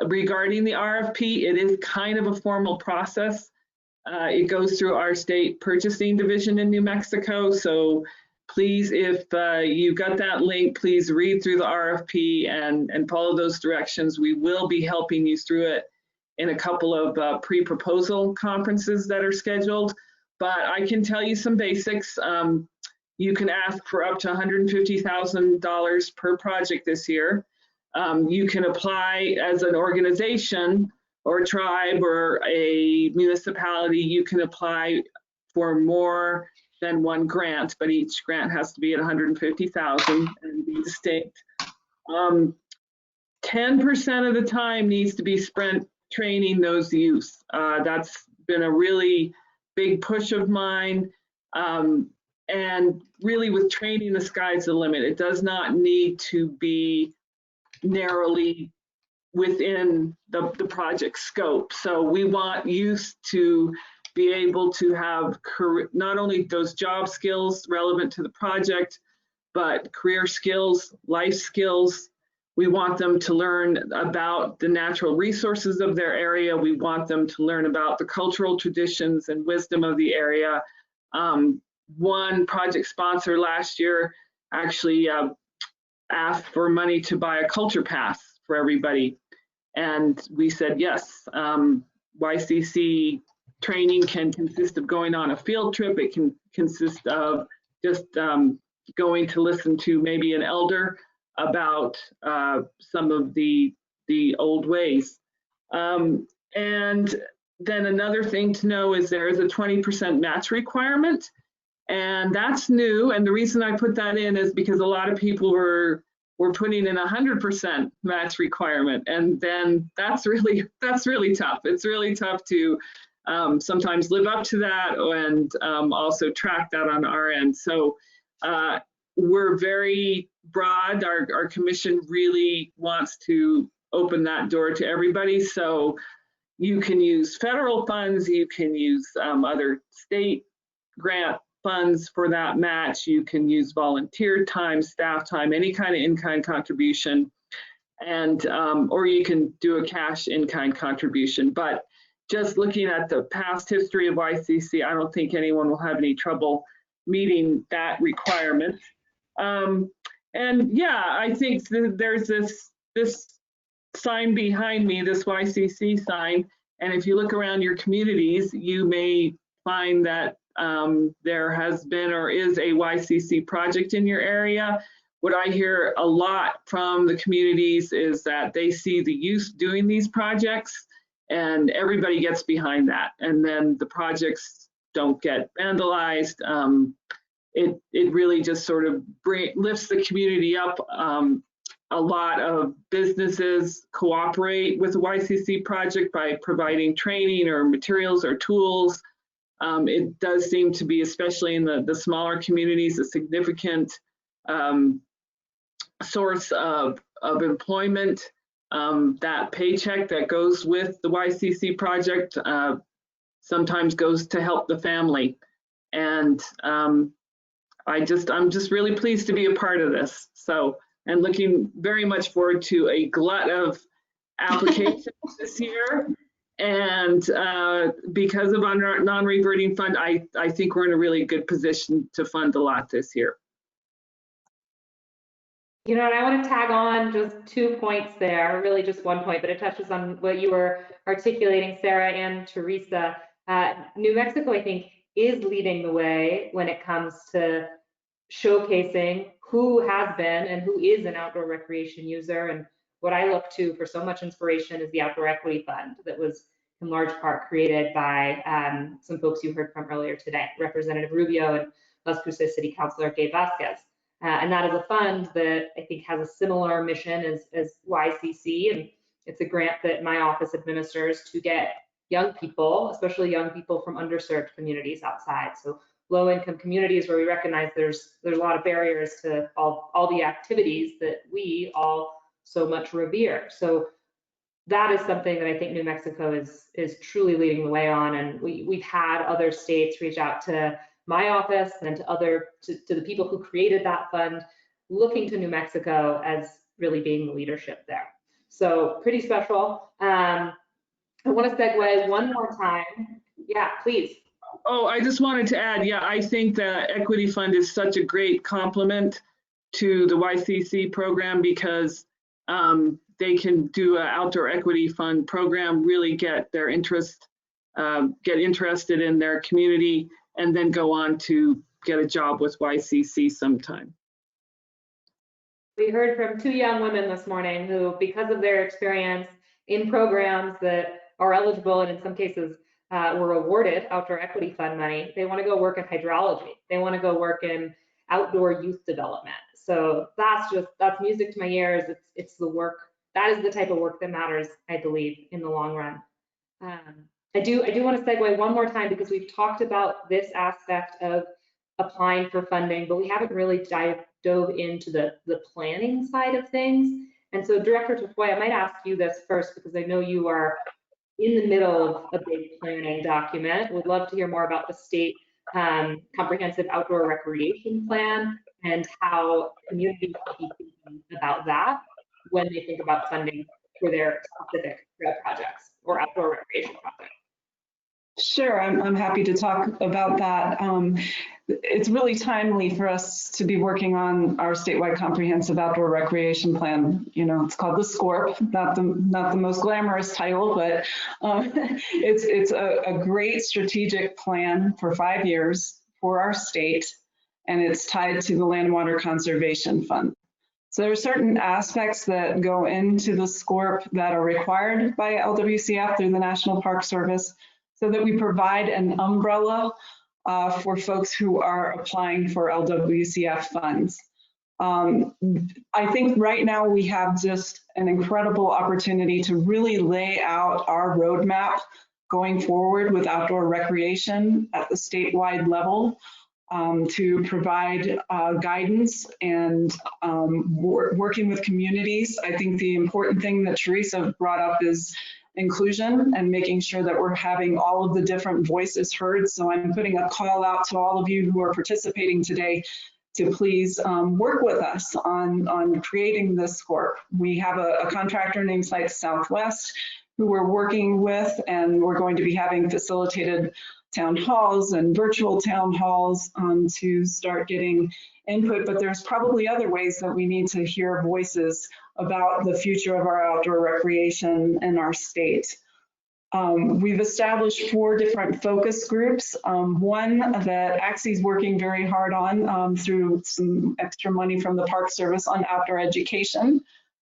regarding the RFP. It is kind of a formal process. It goes through our state purchasing division in New Mexico. So please, if you got that link, please read through the RFP and follow those directions. We will be helping you through it in a couple of pre-proposal conferences that are scheduled. But I can tell you some basics. You can ask for up to $150,000 per project this year. You can apply as an organization or a tribe or a municipality. You can apply for more than one grant, but each grant has to be at $150,000 and be distinct. 10% of the time needs to be spent training those youth. That's been a really big push of mine. And really with training, the sky's the limit. It does not need to be narrowly within the project scope. So we want youth to be able to have not only those job skills relevant to the project, but career skills, life skills. We want them to learn about the natural resources of their area. We want them to learn about the cultural traditions and wisdom of the area. One project sponsor last year actually asked for money to buy a culture pass for everybody. And we said, yes, YCC training can consist of going on a field trip. It can consist of just going to listen to maybe an elder about some of the old ways. And then another thing to know is there is a 20% match requirement, and that's new. And the reason I put that in is because a lot of people were putting in 100% match requirement, and then that's really tough. It's really tough to sometimes live up to that and also track that on our end. So we're very broad. Our commission really wants to open that door to everybody. So you can use federal funds, you can use other state grant funds for that match. You can use volunteer time, staff time, any kind of in-kind contribution, and or you can do a cash in-kind contribution. But just looking at the past history of YCC, I don't think anyone will have any trouble meeting that requirement. And yeah, I think there's this sign behind me, this YCC sign, and if you look around your communities, you may find that there has been or is a YCC project in your area. What I hear a lot from the communities is that they see the youth doing these projects and everybody gets behind that, and then the projects don't get vandalized. It really just sort of lifts the community up. A lot of businesses cooperate with the YCC project by providing training or materials or tools. It does seem to be, especially in the smaller communities, a significant source of employment. That paycheck that goes with the YCC project sometimes goes to help the family. And I'm just really pleased to be a part of this. So, and looking very much forward to a glut of applications this year. And because of our non-reverting fund, I think we're in a really good position to fund a lot this year. You know, and I want to tag on just 2 points there, really just 1 point, but it touches on what you were articulating, Sarah and Teresa. New Mexico, I think, is leading the way when it comes to showcasing who has been and who is an outdoor recreation user. And what I look to for so much inspiration is the Outdoor Equity Fund that was in large part created by some folks you heard from earlier today, Representative Rubio and Las Cruces City Councilor Gabe Vasquez. And that is a fund that I think has a similar mission as YCC, and it's a grant that my office administers to get young people, especially young people from underserved communities outside. So low-income communities where we recognize there's a lot of barriers to all the activities that we all so much revere. So that is something that I think New Mexico is truly leading the way on, and we've had other states reach out to my office and to the people who created that fund, looking to New Mexico as really being the leadership there. So pretty special. I want to segue one more time. Yeah, please. Oh, I just wanted to add, yeah, I think the Equity Fund is such a great complement to the YCC program because they can do an Outdoor Equity Fund program, really get their interest, get interested in their community, and then go on to get a job with YCC sometime. We heard from 2 young women this morning who, because of their experience in programs that are eligible and in some cases were awarded Outdoor Equity Fund money, they want to go work in hydrology. They want to go work in outdoor youth development. So that's music to my ears. It's the work. That is the type of work that matters, I believe, in the long run. I do want to segue one more time because we've talked about this aspect of applying for funding, but we haven't really dove into the planning side of things. And so Director Tafoya, I might ask you this first because I know you are in the middle of a big planning document. Would love to hear more about the state comprehensive outdoor recreation plan and how communities should be thinking about that when they think about funding for their specific trail projects or outdoor recreation projects. Sure, I'm happy to talk about that. It's really timely for us to be working on our statewide comprehensive outdoor recreation plan. You know, it's called the SCORP, not the most glamorous title, but it's a great strategic plan for 5 years for our state, and it's tied to the Land and Water Conservation Fund. So there are certain aspects that go into the SCORP that are required by LWCF through the National Park Service, so that we provide an umbrella for folks who are applying for LWCF funds. I think right now we have just an incredible opportunity to really lay out our roadmap going forward with outdoor recreation at the statewide level, to provide guidance and working with communities. I think the important thing that Teresa brought up is inclusion and making sure that we're having all of the different voices heard. So I'm putting a call out to all of you who are participating today to please work with us on creating this SCORP. We have a contractor named Site Southwest who we're working with, and we're going to be having facilitated town halls and virtual town halls to start getting input, but there's probably other ways that we need to hear voices about the future of our outdoor recreation in our state. We've established 4 different focus groups. One that Axie is working very hard on through some extra money from the Park Service on outdoor education,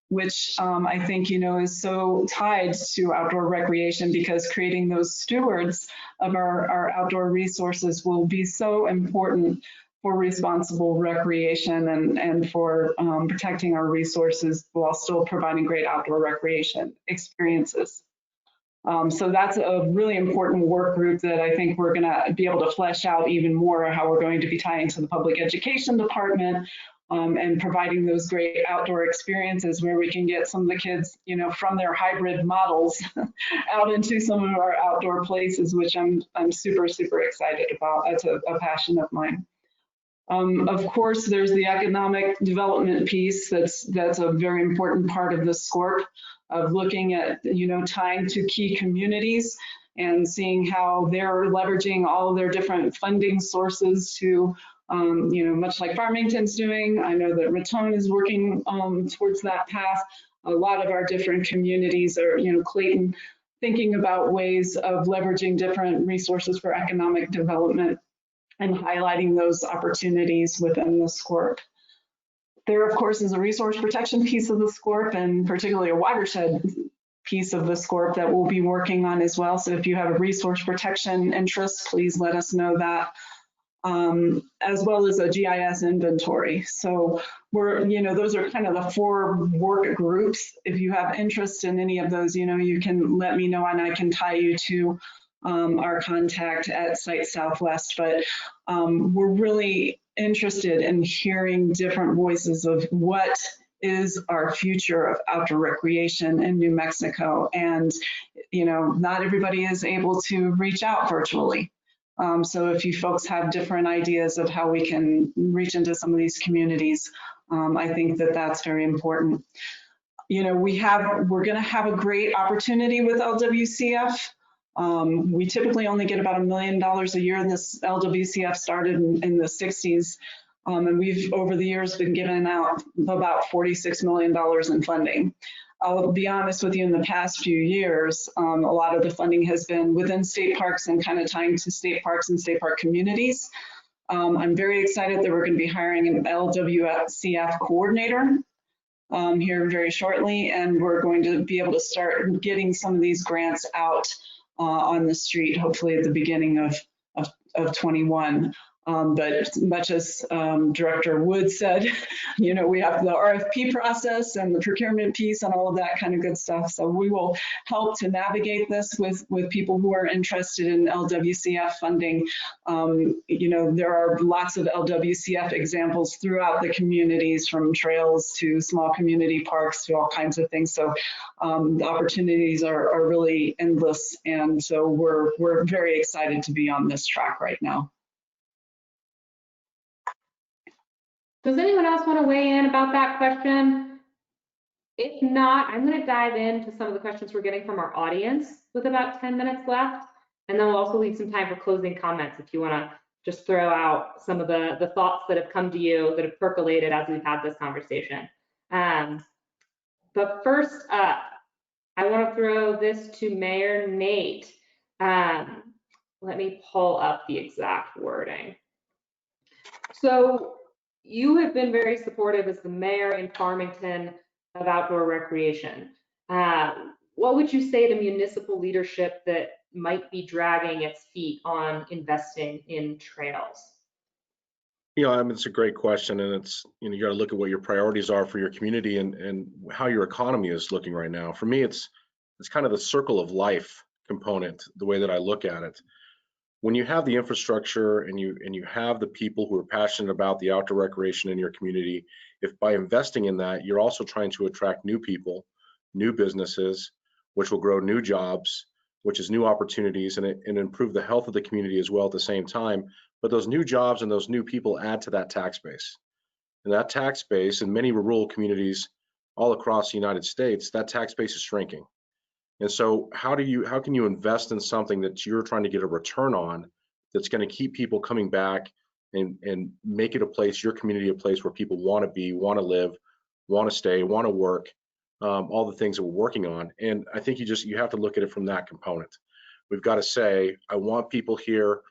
which I think, you know, is so tied to outdoor recreation, because creating those stewards of our outdoor resources will be so important for responsible recreation and for protecting our resources while still providing great outdoor recreation experiences. So that's a really important work group that I think we're going to be able to flesh out even more, how we're going to be tying to the public education department and providing those great outdoor experiences where we can get some of the kids, you know, from their hybrid models out into some of our outdoor places, which I'm super, super excited about. That's a passion of mine. Of course, there's the economic development piece that's a very important part of the SCORP, of looking at, tying to key communities and seeing how they're leveraging all of their different funding sources to, much like Farmington's doing. I know that Raton is working towards that path. A lot of our different communities are, Clayton, thinking about ways of leveraging different resources for economic development and highlighting those opportunities within the SCORP. There, of course, is a resource protection piece of the SCORP, and particularly a watershed piece of the SCORP that we'll be working on as well. So if you have a resource protection interest, please let us know that, as well as a GIS inventory. So those are kind of the 4 work groups. If you have interest in any of those, you can let me know and I can tie you to our contact at Site Southwest. But we're really interested in hearing different voices of what is our future of outdoor recreation in New Mexico. And, not everybody is able to reach out virtually. So if you folks have different ideas of how we can reach into some of these communities, I think that that's very important. We're going to have a great opportunity with LWCF. We typically only get about $1 million a year. This LWCF started in the 60s, and we've over the years been giving out about $46 million in funding. I'll be honest with you, in the past few years, a lot of the funding has been within state parks and kind of tying to state parks and state park communities. I'm very excited that we're going to be hiring an LWCF coordinator here very shortly, and we're going to be able to start getting some of these grants out on the street, hopefully at the beginning of 21. But much as Director Wood said, we have the RFP process and the procurement piece and all of that kind of good stuff. So we will help to navigate this with people who are interested in LWCF funding. There are lots of LWCF examples throughout the communities, from trails to small community parks to all kinds of things. So the opportunities are really endless. And so we're very excited to be on this track right now. Does anyone else want to weigh in about that question? If not, I'm going to dive into some of the questions we're getting from our audience with about 10 minutes left. And then we'll also leave some time for closing comments if you want to just throw out some of the thoughts that have come to you, that have percolated as we've had this conversation. But first up, I want to throw this to Mayor Nate. Let me pull up the exact wording. So, you have been very supportive as the mayor in Farmington of outdoor recreation. What would you say to municipal leadership that might be dragging its feet on investing in trails? It's a great question, and it's, you got to look at what your priorities are for your community and how your economy is looking right now. For me, it's kind of the circle of life component, the way that I look at it. When you have the infrastructure and you have the people who are passionate about the outdoor recreation in your community, if by investing in that, you're also trying to attract new people, new businesses, which will grow new jobs, which is new opportunities, and improve the health of the community as well at the same time. But those new jobs and those new people add to that tax base. And that tax base in many rural communities all across the United States, that tax base is shrinking. And so how can you invest in something that you're trying to get a return on, that's going to keep people coming back and make it a place, your community, a place where people want to be, want to live, want to stay, want to work, all the things that we're working on. And I think you have to look at it from that component. We've got to say, I want people here.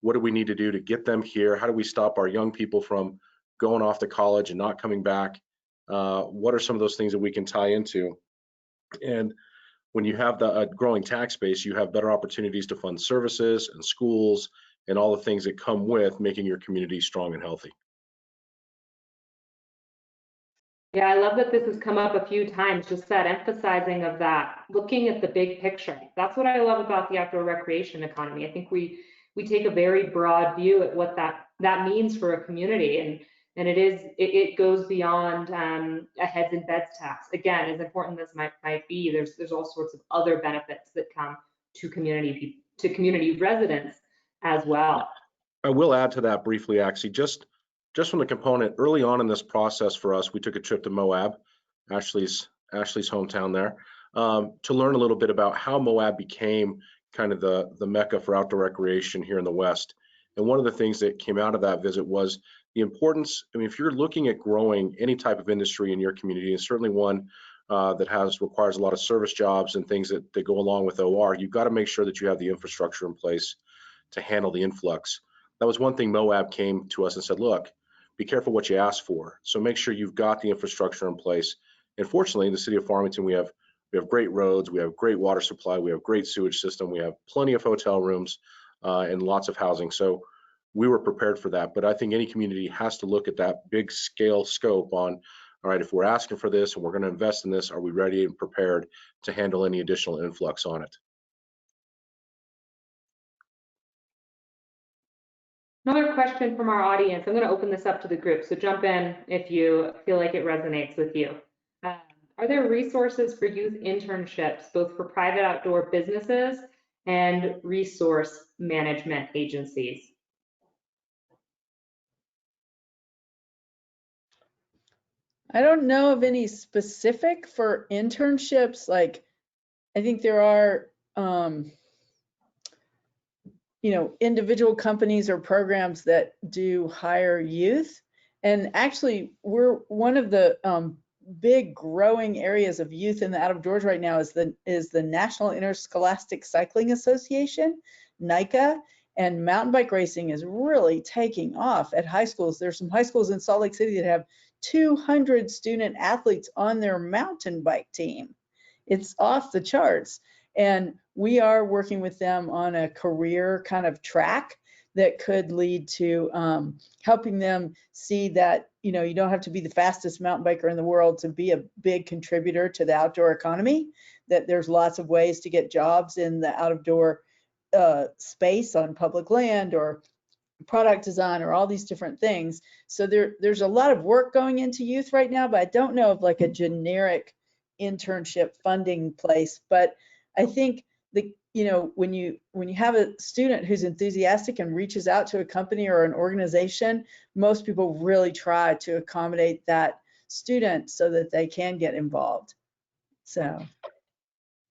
What do we need to do to get them here? How do we stop our young people from going off to college and not coming back? What are some of those things that we can tie into? And when you have a growing tax base, you have better opportunities to fund services and schools and all the things that come with making your community strong and healthy. Yeah, I love that this has come up a few times, just that emphasizing of that, looking at the big picture. That's what I love about the outdoor recreation economy. I think we take a very broad view at what that means for a community, and it goes beyond a heads and beds tax. Again, as important as might be, there's all sorts of other benefits that come to community residents as well. I will add to that briefly, Axie, just just from the component, early on in this process for us, we took a trip to Moab, Ashley's hometown there, to learn a little bit about how Moab became kind of the mecca for outdoor recreation here in the West. And one of the things that came out of that visit was the importance. I mean, if you're looking at growing any type of industry in your community, and certainly one that requires a lot of service jobs and things that go along with OR, you've got to make sure that you have the infrastructure in place to handle the influx. That was one thing Moab came to us and said, look, be careful what you ask for. So make sure you've got the infrastructure in place. And fortunately, in the city of Farmington, we have great roads, we have great water supply, we have great sewage system, we have plenty of hotel rooms and lots of housing. So we were prepared for that. But I think any community has to look at that big scale scope on, all right, if we're asking for this and we're going to invest in this, are we ready and prepared to handle any additional influx on it? Another question from our audience. I'm going to open this up to the group, so jump in if you feel like it resonates with you. Are there resources for youth internships, both for private outdoor businesses and resource management agencies? I don't know of any specific for internships. Like, I think there are, individual companies or programs that do hire youth. And actually, we're one of the big growing areas of youth in the out of doors right now is the National Interscholastic Cycling Association, NICA, and mountain bike racing is really taking off at high schools. There's some high schools in Salt Lake City that have 200 student athletes on their mountain bike team. It's off the charts. And we are working with them on a career kind of track that could lead to helping them see that, you don't have to be the fastest mountain biker in the world to be a big contributor to the outdoor economy, that there's lots of ways to get jobs in the outdoor space on public land or product design or all these different things. So there's a lot of work going into youth right now, but I don't know of like a generic internship funding place. But I think when you have a student who's enthusiastic and reaches out to a company or an organization, most people really try to accommodate that student so that they can get involved. So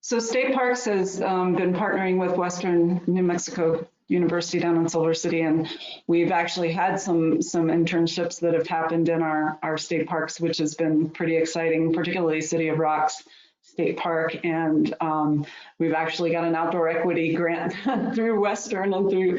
State Parks has been partnering with Western New Mexico University down in Silver City, and we've actually had some internships that have happened in our state parks, which has been pretty exciting, particularly City of Rocks State Park. And we've actually got an outdoor equity grant through Western and through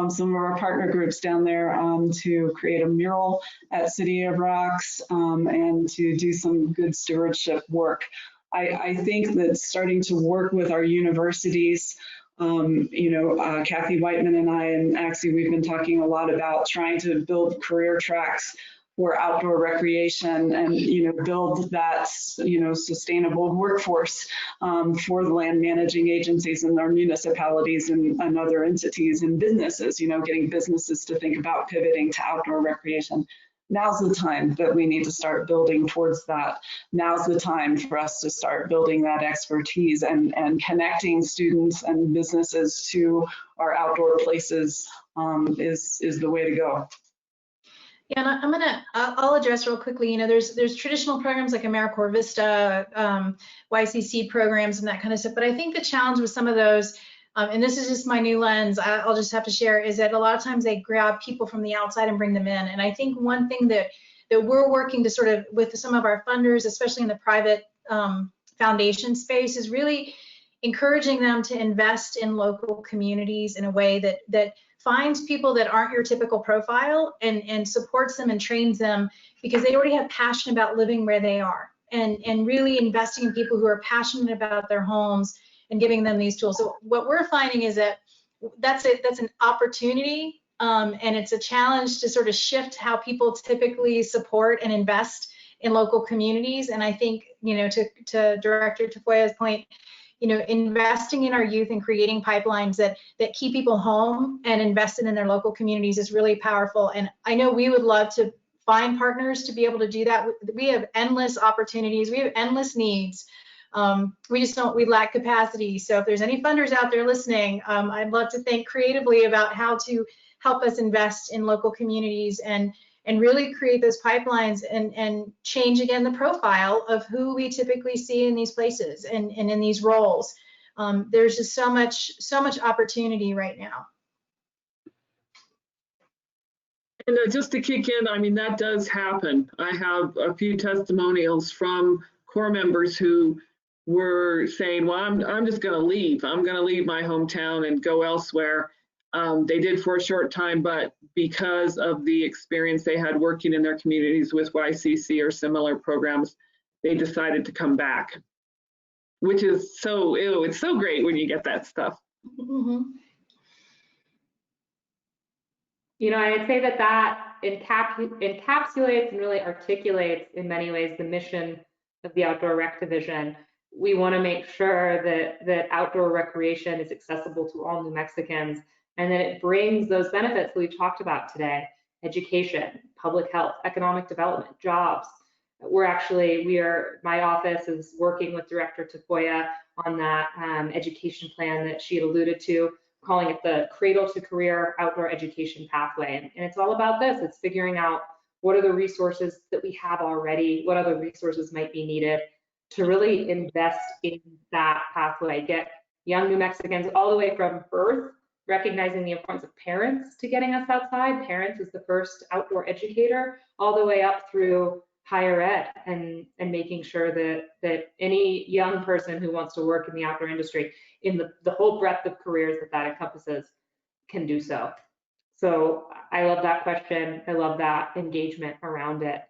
some of our partner groups down there to create a mural at City of Rocks and to do some good stewardship work. I think that starting to work with our universities, Kathy Whiteman and I and Axie, we've been talking a lot about trying to build career tracks for outdoor recreation and, build that, sustainable workforce for the land managing agencies and our municipalities and other entities and businesses, getting businesses to think about pivoting to outdoor recreation. Now's the time that we need to start building towards that. Now's the time for us to start building that expertise and connecting students and businesses to our outdoor places is the way to go. Yeah, and I'll address real quickly, there's traditional programs like AmeriCorps Vista, YCC programs and that kind of stuff. But I think the challenge with some of those, and this is just my new lens, I'll just have to share, is that a lot of times they grab people from the outside and bring them in. And I think one thing that we're working to sort of with some of our funders, especially in the private foundation space, is really encouraging them to invest in local communities in a way that finds people that aren't your typical profile and supports them and trains them because they already have passion about living where they are, and really investing in people who are passionate about their homes and giving them these tools. So what we're finding is that that's an opportunity, and it's a challenge to sort of shift how people typically support and invest in local communities. And I think, to Director Tafoya's point, investing in our youth and creating pipelines that keep people home and invested in their local communities is really powerful. And I know we would love to find partners to be able to do that. We have endless opportunities. We have endless needs. We lack capacity. So if there's any funders out there listening, I'd love to think creatively about how to help us invest in local communities and and really create those pipelines and change again the profile of who we typically see in these places and in these roles. There's just so much opportunity right now. And just to kick in, I mean, that does happen. I have a few testimonials from core members who were saying, well, I'm just going to leave. I'm going to leave my hometown and go elsewhere. They did for a short time, but because of the experience they had working in their communities with YCC or similar programs, they decided to come back, which is so, it's so great when you get that stuff. Mm-hmm. You know, I'd say that encapsulates and really articulates in many ways the mission of the Outdoor Rec Division. We want to make sure that outdoor recreation is accessible to all New Mexicans, and that it brings those benefits that we've talked about today: education, public health, economic development, jobs. My office is working with Director Tafoya on that education plan that she had alluded to, calling it the Cradle to Career Outdoor Education Pathway. And it's all about this. It's figuring out what are the resources that we have already, what other resources might be needed to really invest in that pathway, get young New Mexicans all the way from birth, recognizing the importance of parents to getting us outside. Parents is the first outdoor educator, all the way up through higher ed, and making sure that any young person who wants to work in the outdoor industry in the whole breadth of careers that encompasses can do so. So I love that question. I love that engagement around it.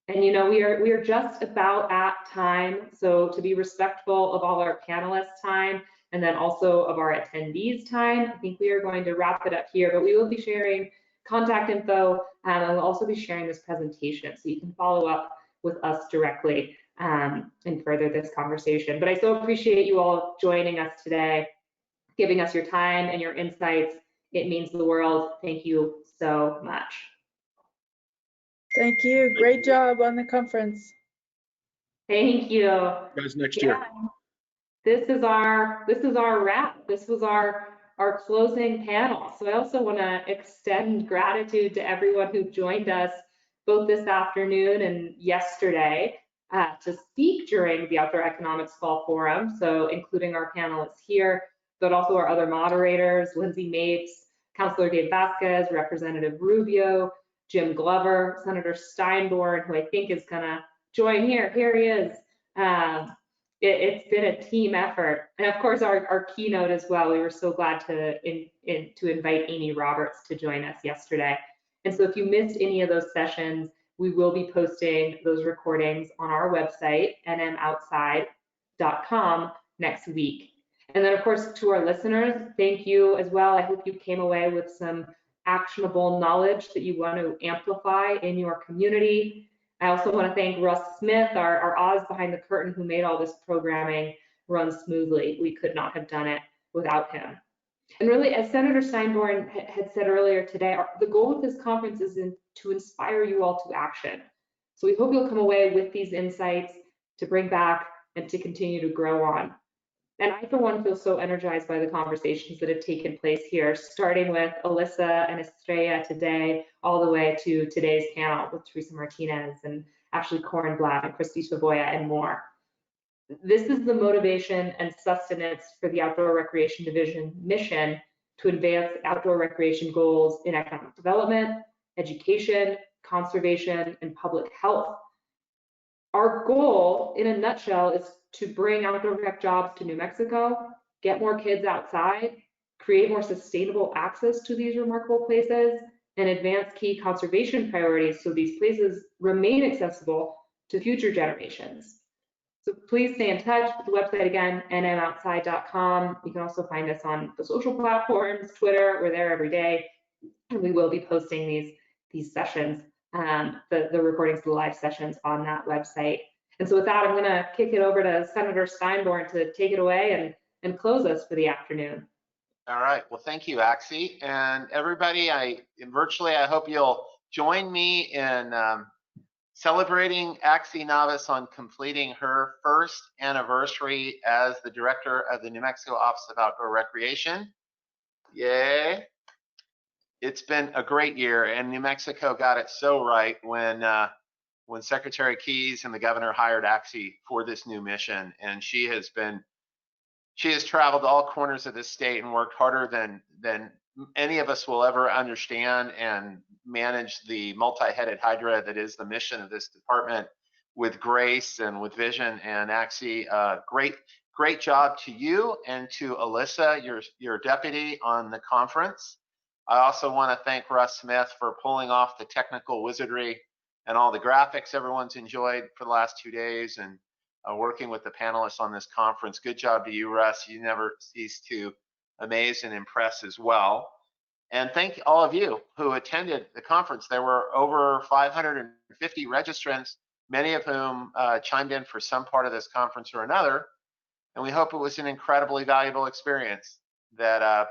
And you know, we are just about at time. So to be respectful of all our panelists' time and then also of our attendees' time, I think we are going to wrap it up here, but we will be sharing contact info, and we'll also be sharing this presentation so you can follow up with us directly and further this conversation. But I so appreciate you all joining us today, giving us your time and your insights. It means the world. Thank you so much. Thank you. Great job on the conference. Thank you. Guys, next year. This is our wrap. This was our closing panel. So I also want to extend gratitude to everyone who joined us both this afternoon and yesterday to speak during the Outdoor Economics Fall Forum. So including our panelists here, but also our other moderators, Lindsay Mapes, Councilor Dave Vasquez, Representative Rubio, Jim Glover, Senator Steinborn, who I think is gonna join here. Here he is. It's been a team effort. And of course, our keynote as well. We were so glad to invite Amy Roberts to join us yesterday. And so if you missed any of those sessions, we will be posting those recordings on our website, nmoutside.com, next week. And then of course, to our listeners, thank you as well. I hope you came away with some actionable knowledge that you want to amplify in your community. I also want to thank Russ Smith, our Oz behind the curtain, who made all this programming run smoothly. We could not have done it without him. And really, as Senator Steinborn had said earlier today, the goal of this conference is to inspire you all to action. So we hope you'll come away with these insights to bring back and to continue to grow on. And I, for one, feel so energized by the conversations that have taken place here, starting with Alyssa and Estrella today, all the way to today's panel with Teresa Martinez and Ashley Korenblat and Christy Tafoya and more. This is the motivation and sustenance for the Outdoor Recreation Division mission to advance outdoor recreation goals in economic development, education, conservation, and public health. Our goal, in a nutshell, is to bring outdoor rec jobs to New Mexico, get more kids outside, create more sustainable access to these remarkable places, and advance key conservation priorities so these places remain accessible to future generations. So please stay in touch with the website again, nmoutside.com. You can also find us on the social platforms, Twitter, we're there every day, and we will be posting these sessions, the recordings of the live sessions on that website. And so with that, I'm gonna kick it over to Senator Steinborn to take it away and close us for the afternoon. All right, well, thank you, Axie. And everybody, virtually, I hope you'll join me in celebrating Axie Navas on completing her first anniversary as the director of the New Mexico Office of Outdoor Recreation. Yay. it's been a great year, and New Mexico got it so right when Secretary Keyes and the governor hired Axie for this new mission, and she has traveled all corners of this state and worked harder than any of us will ever understand, and manage the multi-headed hydra that is the mission of this department with grace and with vision. And Axie, great job to you and to Alyssa, your deputy on the conference. I also want to thank Russ Smith for pulling off the technical wizardry and all the graphics everyone's enjoyed for the last 2 days, and working with the panelists on this conference. Good job to you, Russ. You never cease to amaze and impress as well. And thank all of you who attended the conference. There were over 550 registrants, many of whom chimed in for some part of this conference or another. And we hope it was an incredibly valuable experience, that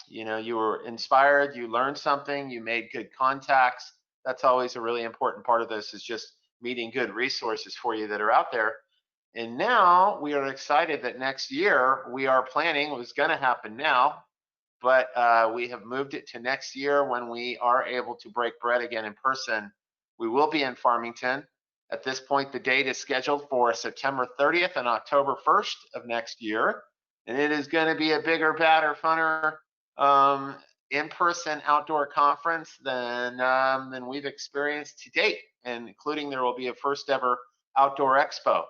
you were inspired, you learned something, you made good contacts. That's always a really important part of this, is just meeting good resources for you that are out there. And now we are excited that next year we are planning, it was going to happen now, but we have moved it to next year when we are able to break bread again in person. We will be in Farmington. At this point, the date is scheduled for September 30th and October 1st of next year. And it is going to be a bigger, badder, funner in-person outdoor conference than we've experienced to date, and including there will be a first ever outdoor expo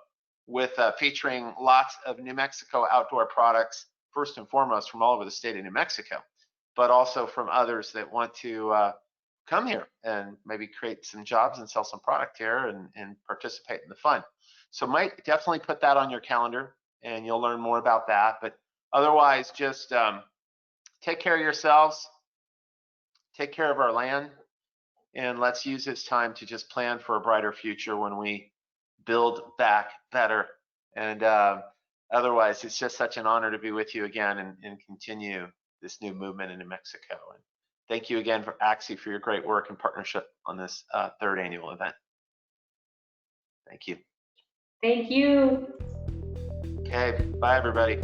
with featuring lots of New Mexico outdoor products, first and foremost from all over the state of New Mexico, but also from others that want to come here and maybe create some jobs and sell some product here and participate in the fun. So might definitely put that on your calendar, and you'll learn more about that. But otherwise, just take care of yourselves, take care of our land, and let's use this time to just plan for a brighter future when we build back better. And otherwise, it's just such an honor to be with you again and continue this new movement in New Mexico. And thank you again for Axie for your great work and partnership on this third annual event. Thank you. Thank you. Okay, bye everybody.